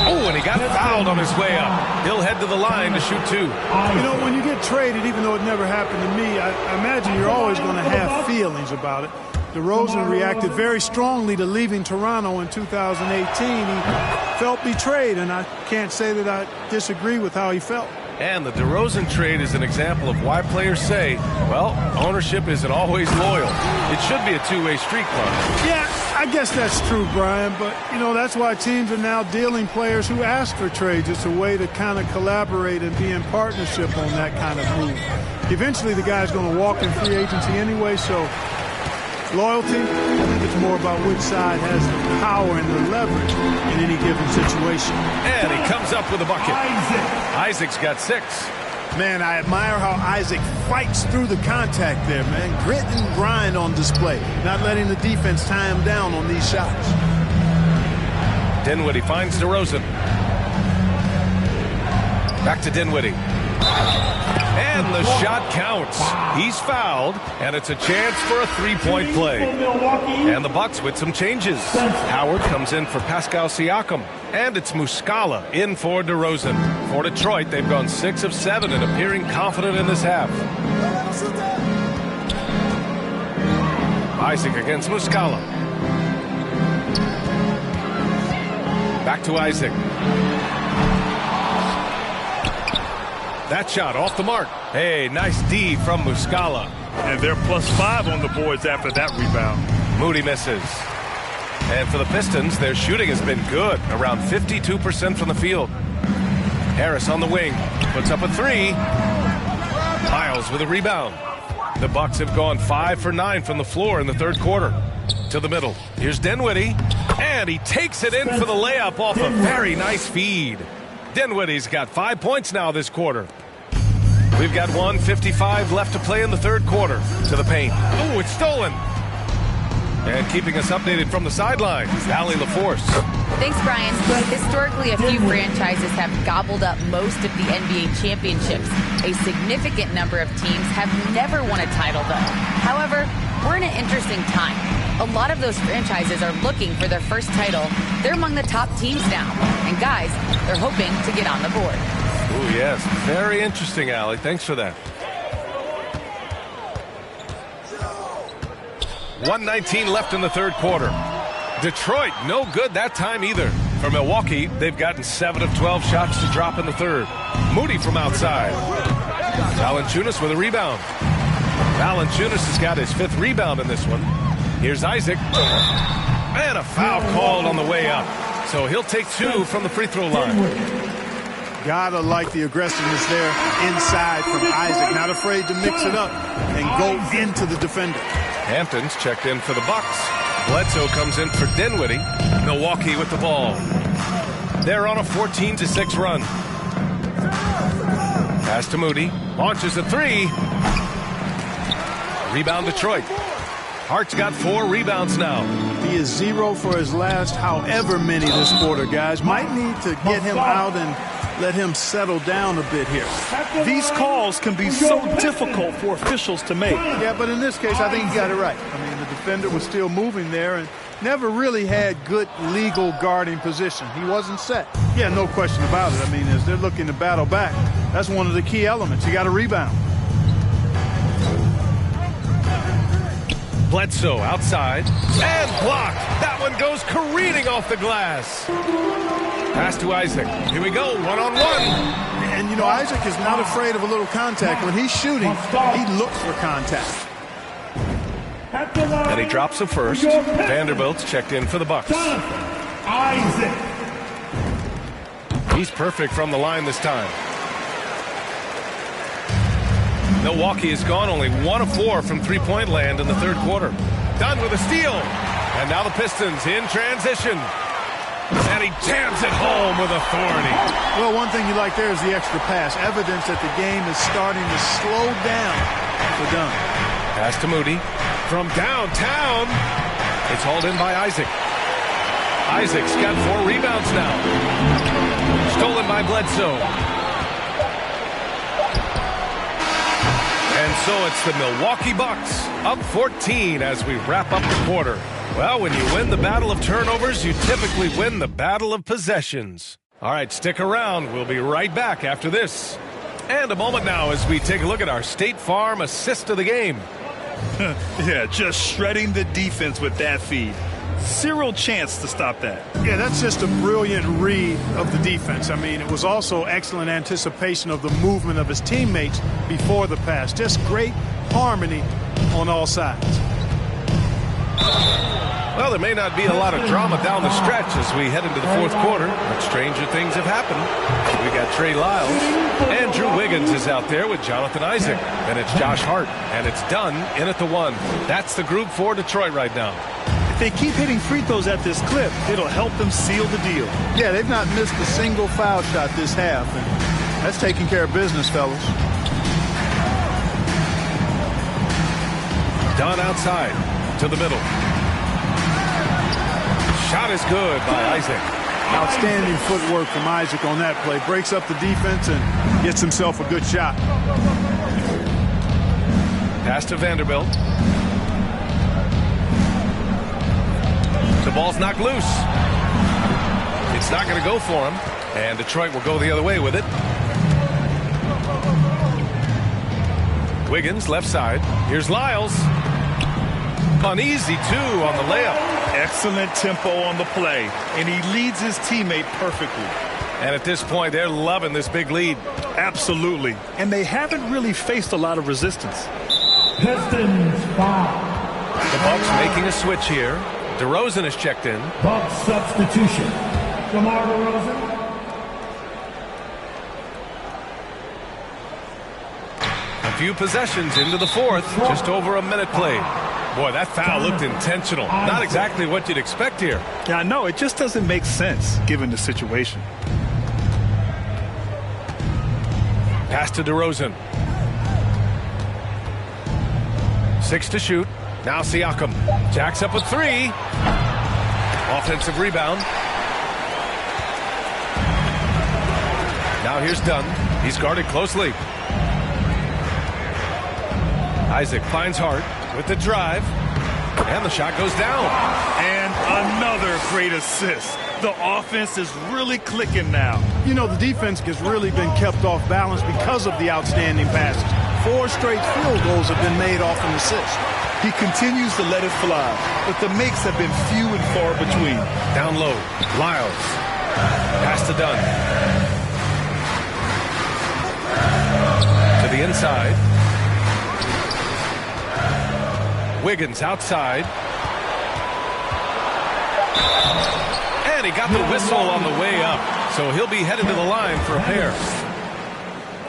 Oh, and he got fouled on his way up. He'll head to the line to shoot 2. You know, when you get traded, even though it never happened to me, I imagine you're always going to have feelings about it. DeRozan reacted very strongly to leaving Toronto in 2018. He felt betrayed, and I can't say that I disagree with how he felt. And the DeRozan trade is an example of why players say, well, ownership isn't always loyal. It should be a two-way street, Clark. Yeah, I guess that's true, Brian, but, you know, that's why teams are now dealing players who ask for trades. It's a way to kind of collaborate and be in partnership on that kind of move. Eventually, the guy's going to walk in free agency anyway, so loyalty, I think it's more about which side has the power and the leverage in any given situation. And he comes up with a bucket. Isaac's got 6. Man, I admire how Isaac fights through the contact there, man. Grit and grind on display. Not letting the defense tie him down on these shots. Dinwiddie finds DeRozan. Back to Dinwiddie. And the shot counts. He's fouled, and it's a chance for a three-point play. And the Bucks with some changes. Howard comes in for Pascal Siakam, and it's Muscala in for DeRozan. For Detroit, they've gone 6 of 7 and appearing confident in this half. Isaac against Muscala. Back to Isaac. That shot off the mark. Hey, nice D from Muscala. And they're +5 on the boards after that rebound. Moody misses. And for the Pistons, their shooting has been good, around 52% from the field. Harris on the wing, puts up a 3. Miles with a rebound. The Bucks have gone 5 for 9 from the floor in the third quarter. To the middle. Here's Dinwiddie, and he takes it in for the layup off a very nice feed. Dinwiddie's got 5 points now this quarter. We've got 1:55 left to play in the third quarter. To the paint. Oh, it's stolen. And keeping us updated from the sidelines, Allie LaForce. Thanks, Brian. Historically, a few franchises have gobbled up most of the NBA championships. A significant number of teams have never won a title, though. However, we're in an interesting time. A lot of those franchises are looking for their first title. They're among the top teams now. And guys, they're hoping to get on the board. Oh, yes. Very interesting, Allie. Thanks for that. 1:19 left in the third quarter. Detroit, no good that time either. For Milwaukee, they've gotten 7 of 12 shots to drop in the third. Moody from outside. Valanciunas with a rebound. Valanciunas has got his 5th rebound in this one. Here's Isaac. And a foul called on the way up. So he'll take 2 from the free throw line. Gotta like the aggressiveness there inside from Isaac. Not afraid to mix it up and go into the defender. Hampton's checked in for the Bucks. Bledsoe comes in for Dinwiddie. Milwaukee with the ball. They're on a 14-6 run. Pass to Moody. Launches a 3. Rebound Detroit. Hart's got 4 rebounds now. He is 0 for his last however many this quarter, guys. Might need to get him out and let him settle down a bit here. These calls can be so difficult for officials to make. Yeah, but in this case, I think he got it right. I mean, the defender was still moving there and never really had good legal guarding position. He wasn't set. Yeah, no question about it. I mean, as they're looking to battle back, that's one of the key elements. You got to rebound. Bledsoe outside and blocked. That one goes careening off the glass. Pass to Isaac. Here we go, one-on-one. And, you know, Isaac is not afraid of a little contact. When he's shooting, he looks for contact. And he drops the first. Vanderbilt's checked in for the Bucks. Isaac. He's perfect from the line this time. Milwaukee has gone only 1 of 4 from three-point land in the third quarter. Done with a steal. And now the Pistons in transition. And he jams it home with authority. Well, one thing you like there is the extra pass. Evidence that the game is starting to slow down for Dunn. Pass to Moody. From downtown. It's hauled in by Isaac. Isaac's got 4 rebounds now. Stolen by Bledsoe. And so it's the Milwaukee Bucks up 14 as we wrap up the quarter. Well, when you win the battle of turnovers, you typically win the battle of possessions. All right, stick around. We'll be right back after this. And a moment now as we take a look at our State Farm assist of the game. Yeah, just shredding the defense with that feed. Zero chance to stop that. Yeah, that's just a brilliant read of the defense. I mean, it was also excellent anticipation of the movement of his teammates before the pass. Just great harmony on all sides. Well, there may not be a lot of drama down the stretch as we head into the fourth quarter, but stranger things have happened. We got Trey Lyles. Andrew Wiggins is out there with Jonathan Isaac. And it's Josh Hart. And it's done in at the 1. That's the group for Detroit right now. If they keep hitting free throws at this clip, it'll help them seal the deal. Yeah, they've not missed a single foul shot this half. And That's taking care of business, fellas. Dunn outside to the middle. Shot is good by Isaac. Outstanding footwork from Isaac on that play. Breaks up the defense and gets himself a good shot. Pass to Vanderbilt. The ball's knocked loose. It's not going to go for him. And Detroit will go the other way with it. Wiggins, left side. Here's Lyles. Uneasy, too, on the layup. Excellent tempo on the play, and he leads his teammate perfectly. And at this point, they're loving this big lead. Absolutely. And they haven't really faced a lot of resistance. Pistons foul. The Bucks making a switch here. DeRozan is checked in. Bucks substitution. DeMar DeRozan. A few possessions into the fourth. Just over a minute played. Boy, that foul looked intentional. Not exactly what you'd expect here. Yeah, I know. It just doesn't make sense given the situation. Pass to DeRozan. 6 to shoot. Now Siakam. Jacks up with 3. Offensive rebound. Now here's Dunn. He's guarded closely. Isaac finds Hart with the drive. And the shot goes down. And another great assist. The offense is really clicking now. You know, the defense has really been kept off balance because of the outstanding passes. 4 straight field goals have been made off an assist. He continues to let it fly, but the makes have been few and far between. Down low, Lyles. Pass to Dunn. To the inside. Wiggins outside. And he got the whistle on the way up. So he'll be headed to the line for a pair.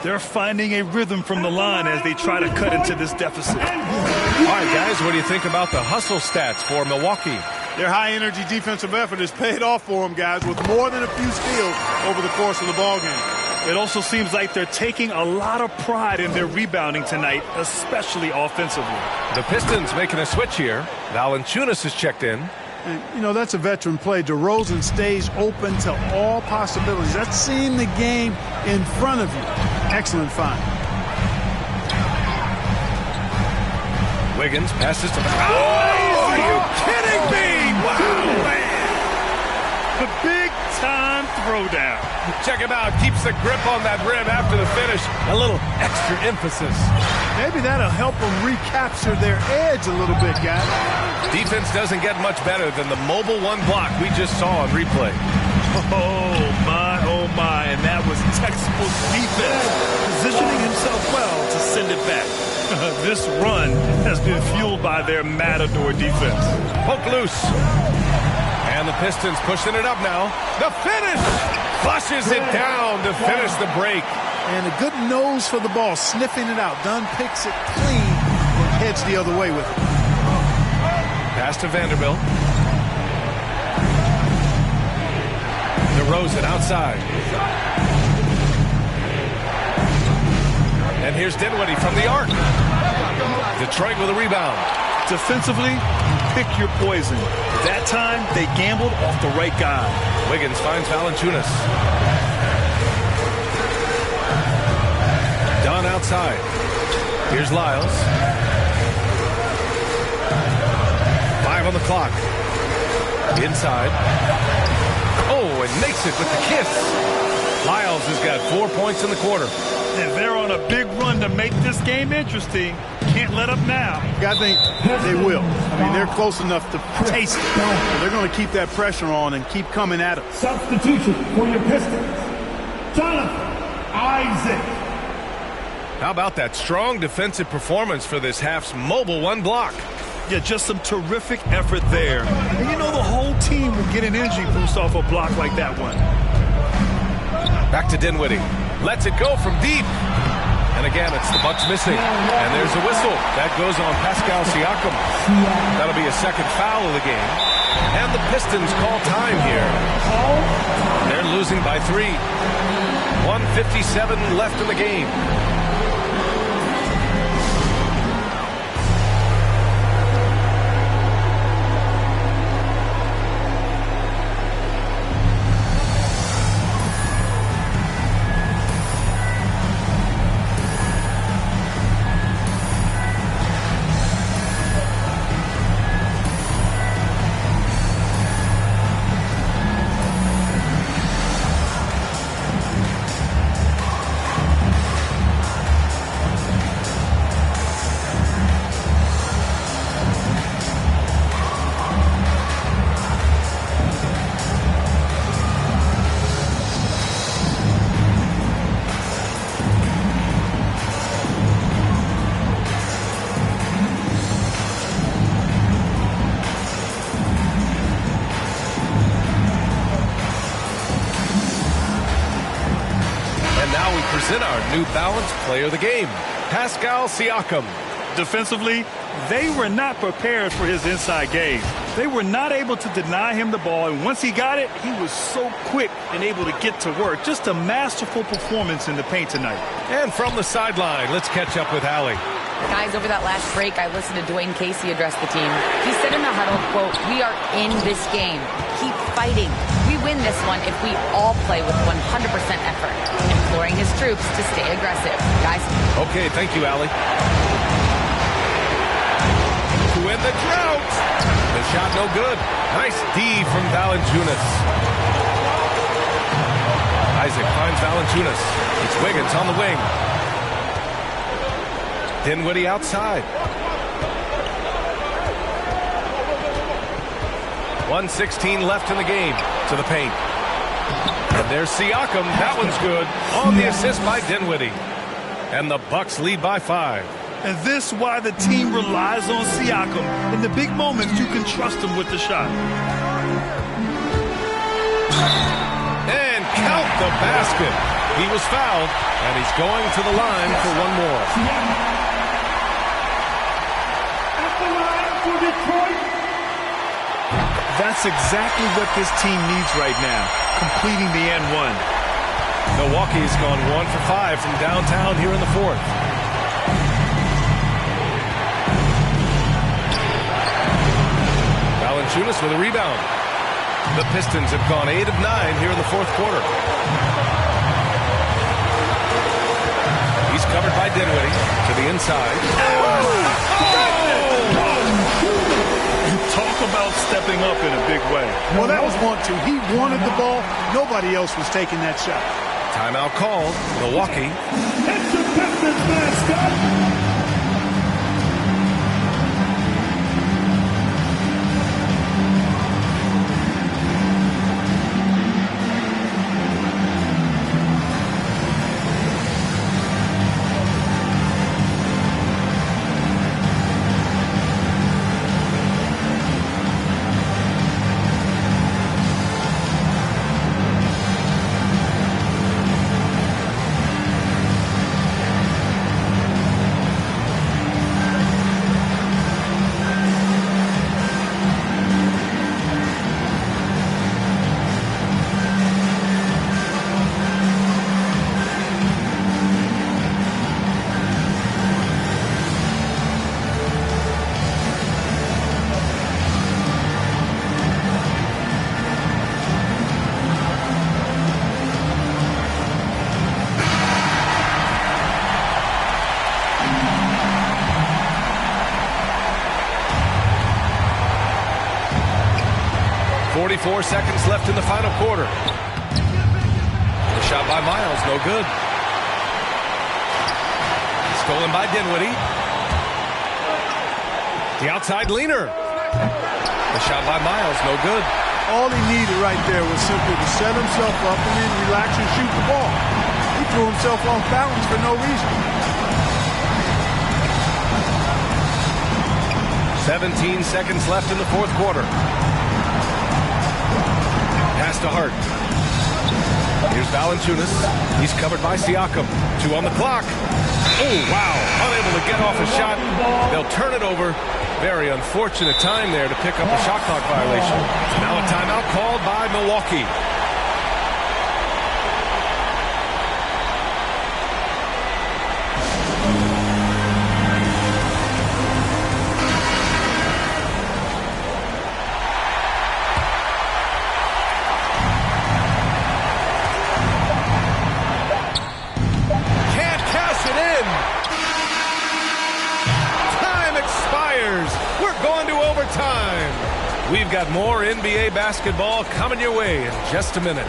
They're finding a rhythm from the line as they try to cut into this deficit. All right, guys, what do you think about the hustle stats for Milwaukee? Their high-energy defensive effort has paid off for them, guys, with more than a few steals over the course of the ballgame. It also seems like they're taking a lot of pride in their rebounding tonight, especially offensively. The Pistons making a switch here. Valanciunas is checked in. And, you know, that's a veteran play. DeRozan stays open to all possibilities. That's seeing the game in front of you. Excellent find. Wiggins passes to... Oh, are you kidding me? Wow, man. The big-time throwdown. Check him out. Keeps the grip on that rim after the finish. A little extra emphasis. Maybe that'll help them recapture their edge a little bit, guys. Defense doesn't get much better than the mobile one block we just saw on replay. Oh, my. And that was textbook defense. Positioning himself well to send it back. This run has been fueled by their matador defense. Poke loose. And the Pistons pushing it up now. The finish! Flushes it down to finish the break. And a good nose for the ball, sniffing it out. Dunn picks it clean and heads the other way with it. Pass to Vanderbilt. DeRozan outside. And here's Dinwiddie from the arc. Detroit with a rebound. Defensively, pick your poison. That time, they gambled off the right guy. Wiggins finds Valanciunas. Dunn outside. Here's Lyles. 5 on the clock. Inside. Oh, and makes it with the kiss. Lyles has got 4 points in the quarter. And they're on a big run to make this game interesting. Can't let up now. I think they will. I mean, they're close enough to taste it. So they're going to keep that pressure on and keep coming at it. Substitution for your Pistons. Jonathan Isaac. How about that strong defensive performance for this half's mobile one block? Yeah, just some terrific effort there. And you know the whole team will get an energy boost off a block like that one. Back to Dinwiddie. Lets it go from deep. And again, it's the Bucks missing. And there's a whistle. That goes on Pascal Siakam. That'll be a second foul of the game. And the Pistons call time here. They're losing by 3. 1:57 left in the game. Present our New Balance Player of the Game, Pascal Siakam. Defensively, they were not prepared for his inside game. They were not able to deny him the ball, and once he got it, he was so quick and able to get to work. Just a masterful performance in the paint tonight. And from the sideline, let's catch up with Allie. Guys, over that last break, I listened to Dwayne Casey address the team. He said in the huddle, quote, "We are in this game. Keep fighting. We win this one if we all play with 100% effort," imploring his troops to stay aggressive. Guys. Okay, thank you, Allie. To end the drought. The shot no good. Nice D from Valanciunas. Isaac finds Valanciunas. It's Wiggins on the wing. Dinwiddie outside. 1:16 left in the game. To the paint. And there's Siakam. That one's good. On the assist by Dinwiddie. And the Bucks lead by 5. And this is why the team relies on Siakam. In the big moments, you can trust him with the shot. And count the basket. He was fouled, and he's going to the line for one more. That's exactly what this team needs right now, completing the and one. Milwaukee's gone 1 for 5 from downtown here in the fourth. Valanciunas with a rebound. The Pistons have gone 8 of 9 here in the fourth quarter. He's covered by Dinwiddie to the inside. Talk about stepping up in a big way. Well, that was 1-2. He wanted the ball. Nobody else was taking that shot. Timeout called. Milwaukee. It's the Pistons mascot. 44 seconds left in the final quarter. The shot by Miles, no good. Stolen by Dinwiddie. The outside leaner. The shot by Miles, no good. All he needed right there was simply to set himself up and then relax and shoot the ball. He threw himself off balance for no reason. 17 seconds left in the fourth quarter. Pass to Hart. Here's Valanciunas. He's covered by Siakam. 2 on the clock. Oh, wow. Unable to get off a shot. They'll turn it over. Very unfortunate time there to pick up a shot clock violation. Now a timeout called by Milwaukee. We've got more NBA basketball coming your way in just a minute.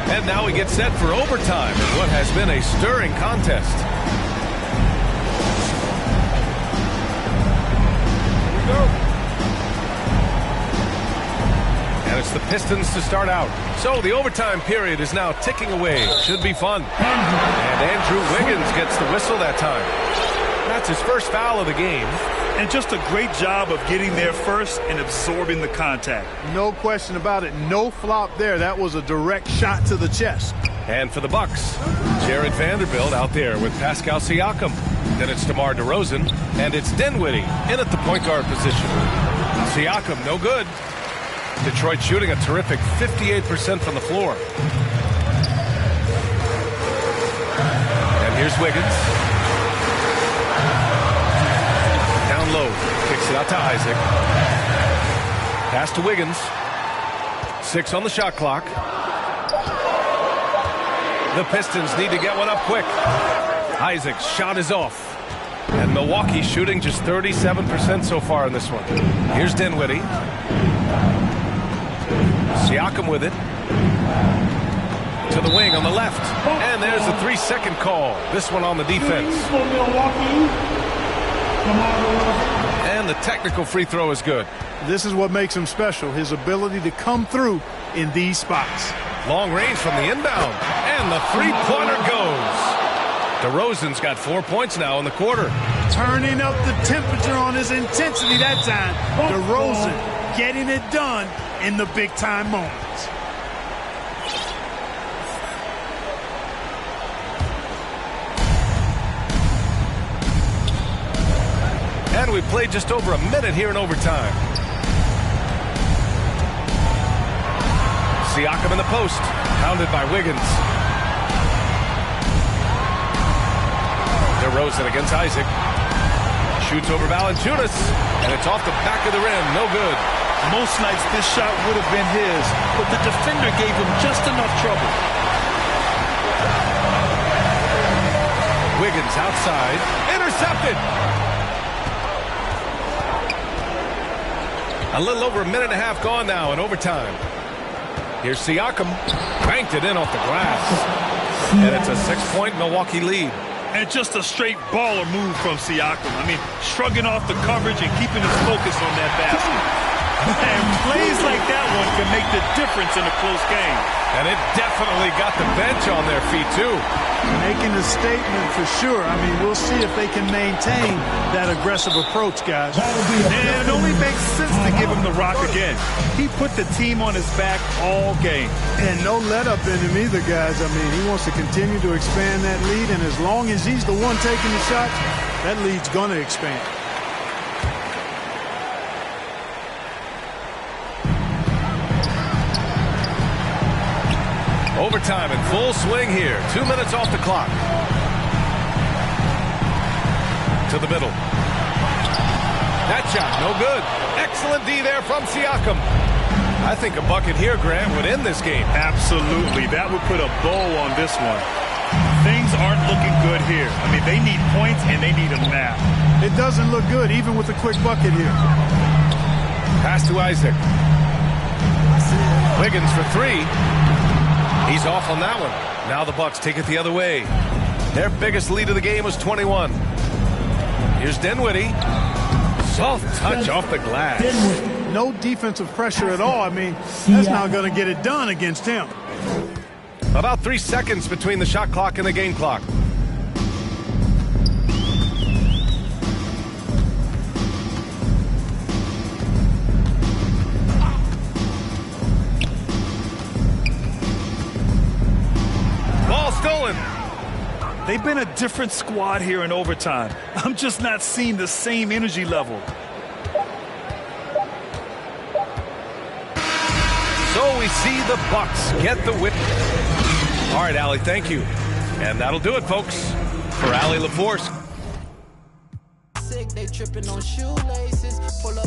And now we get set for overtime in what has been a stirring contest. Here we go. And it's the Pistons to start out. So the overtime period is now ticking away. Should be fun. And Andrew Wiggins gets the whistle that time. That's his first foul of the game. And just a great job of getting there first and absorbing the contact. No question about it. No flop there. That was a direct shot to the chest. And for the Bucks, Jared Vanderbilt out there with Pascal Siakam. Then it's DeMar DeRozan, and it's Dinwiddie in at the point guard position. Siakam, no good. Detroit shooting a terrific 58% from the floor. And here's Wiggins. Down low. Kicks it out to Isaac. Pass to Wiggins. 6 on the shot clock. The Pistons need to get one up quick. Isaac's shot is off. And Milwaukee shooting just 37% so far in this one. Here's Dinwiddie. Siakam with it. To the wing on the left. And there's a 3-second call. This one on the defense. And the technical free throw is good. This is what makes him special. His ability to come through in these spots. Long range from the inbound. And the three-pointer goes. DeRozan's got 4 points now in the quarter. Turning up the temperature on his intensity that time. DeRozan getting it done in the big-time moments. And we've played just over a minute here in overtime. Siakam in the post, pounded by Wiggins. DeRozan against Isaac. Shoots over Valanciunas, and it's off the back of the rim. No good. Most nights this shot would have been his, but the defender gave him just enough trouble. Wiggins outside. Intercepted. A little over a minute and a half gone now in overtime. Here's Siakam. Banked it in off the glass. And it's a 6-point Milwaukee lead. And just a straight baller move from Siakam. I mean, shrugging off the coverage and keeping his focus on that basket. And plays like that one can make the difference in a close game. And it definitely got the bench on their feet, too. Making a statement for sure. I mean, we'll see if they can maintain that aggressive approach, guys. And it only makes sense to give him the rock again. He put the team on his back all game. And no let-up in him either, guys. I mean, he wants to continue to expand that lead, and as long as he's the one taking the shots, that lead's going to expand. Overtime in full swing here. 2 minutes off the clock. To the middle. That shot, no good. Excellent D there from Siakam. I think a bucket here, Grant, would end this game. Absolutely. That would put a bow on this one. Things aren't looking good here. I mean, they need points, and they need them now. It doesn't look good, even with a quick bucket here. Pass to Isaac. Wiggins for 3. He's off on that one. Now the Bucks take it the other way. Their biggest lead of the game was 21. Here's Dinwiddie. Soft touch off the glass. No defensive pressure at all. I mean, that's not going to get it done against him. About 3 seconds between the shot clock and the game clock. They've been a different squad here in overtime. I'm just not seeing the same energy level. So we see the Bucks get the win. All right, Allie, thank you. And that'll do it, folks. For Allie LaForce. They tripping on shoelaces. Pull up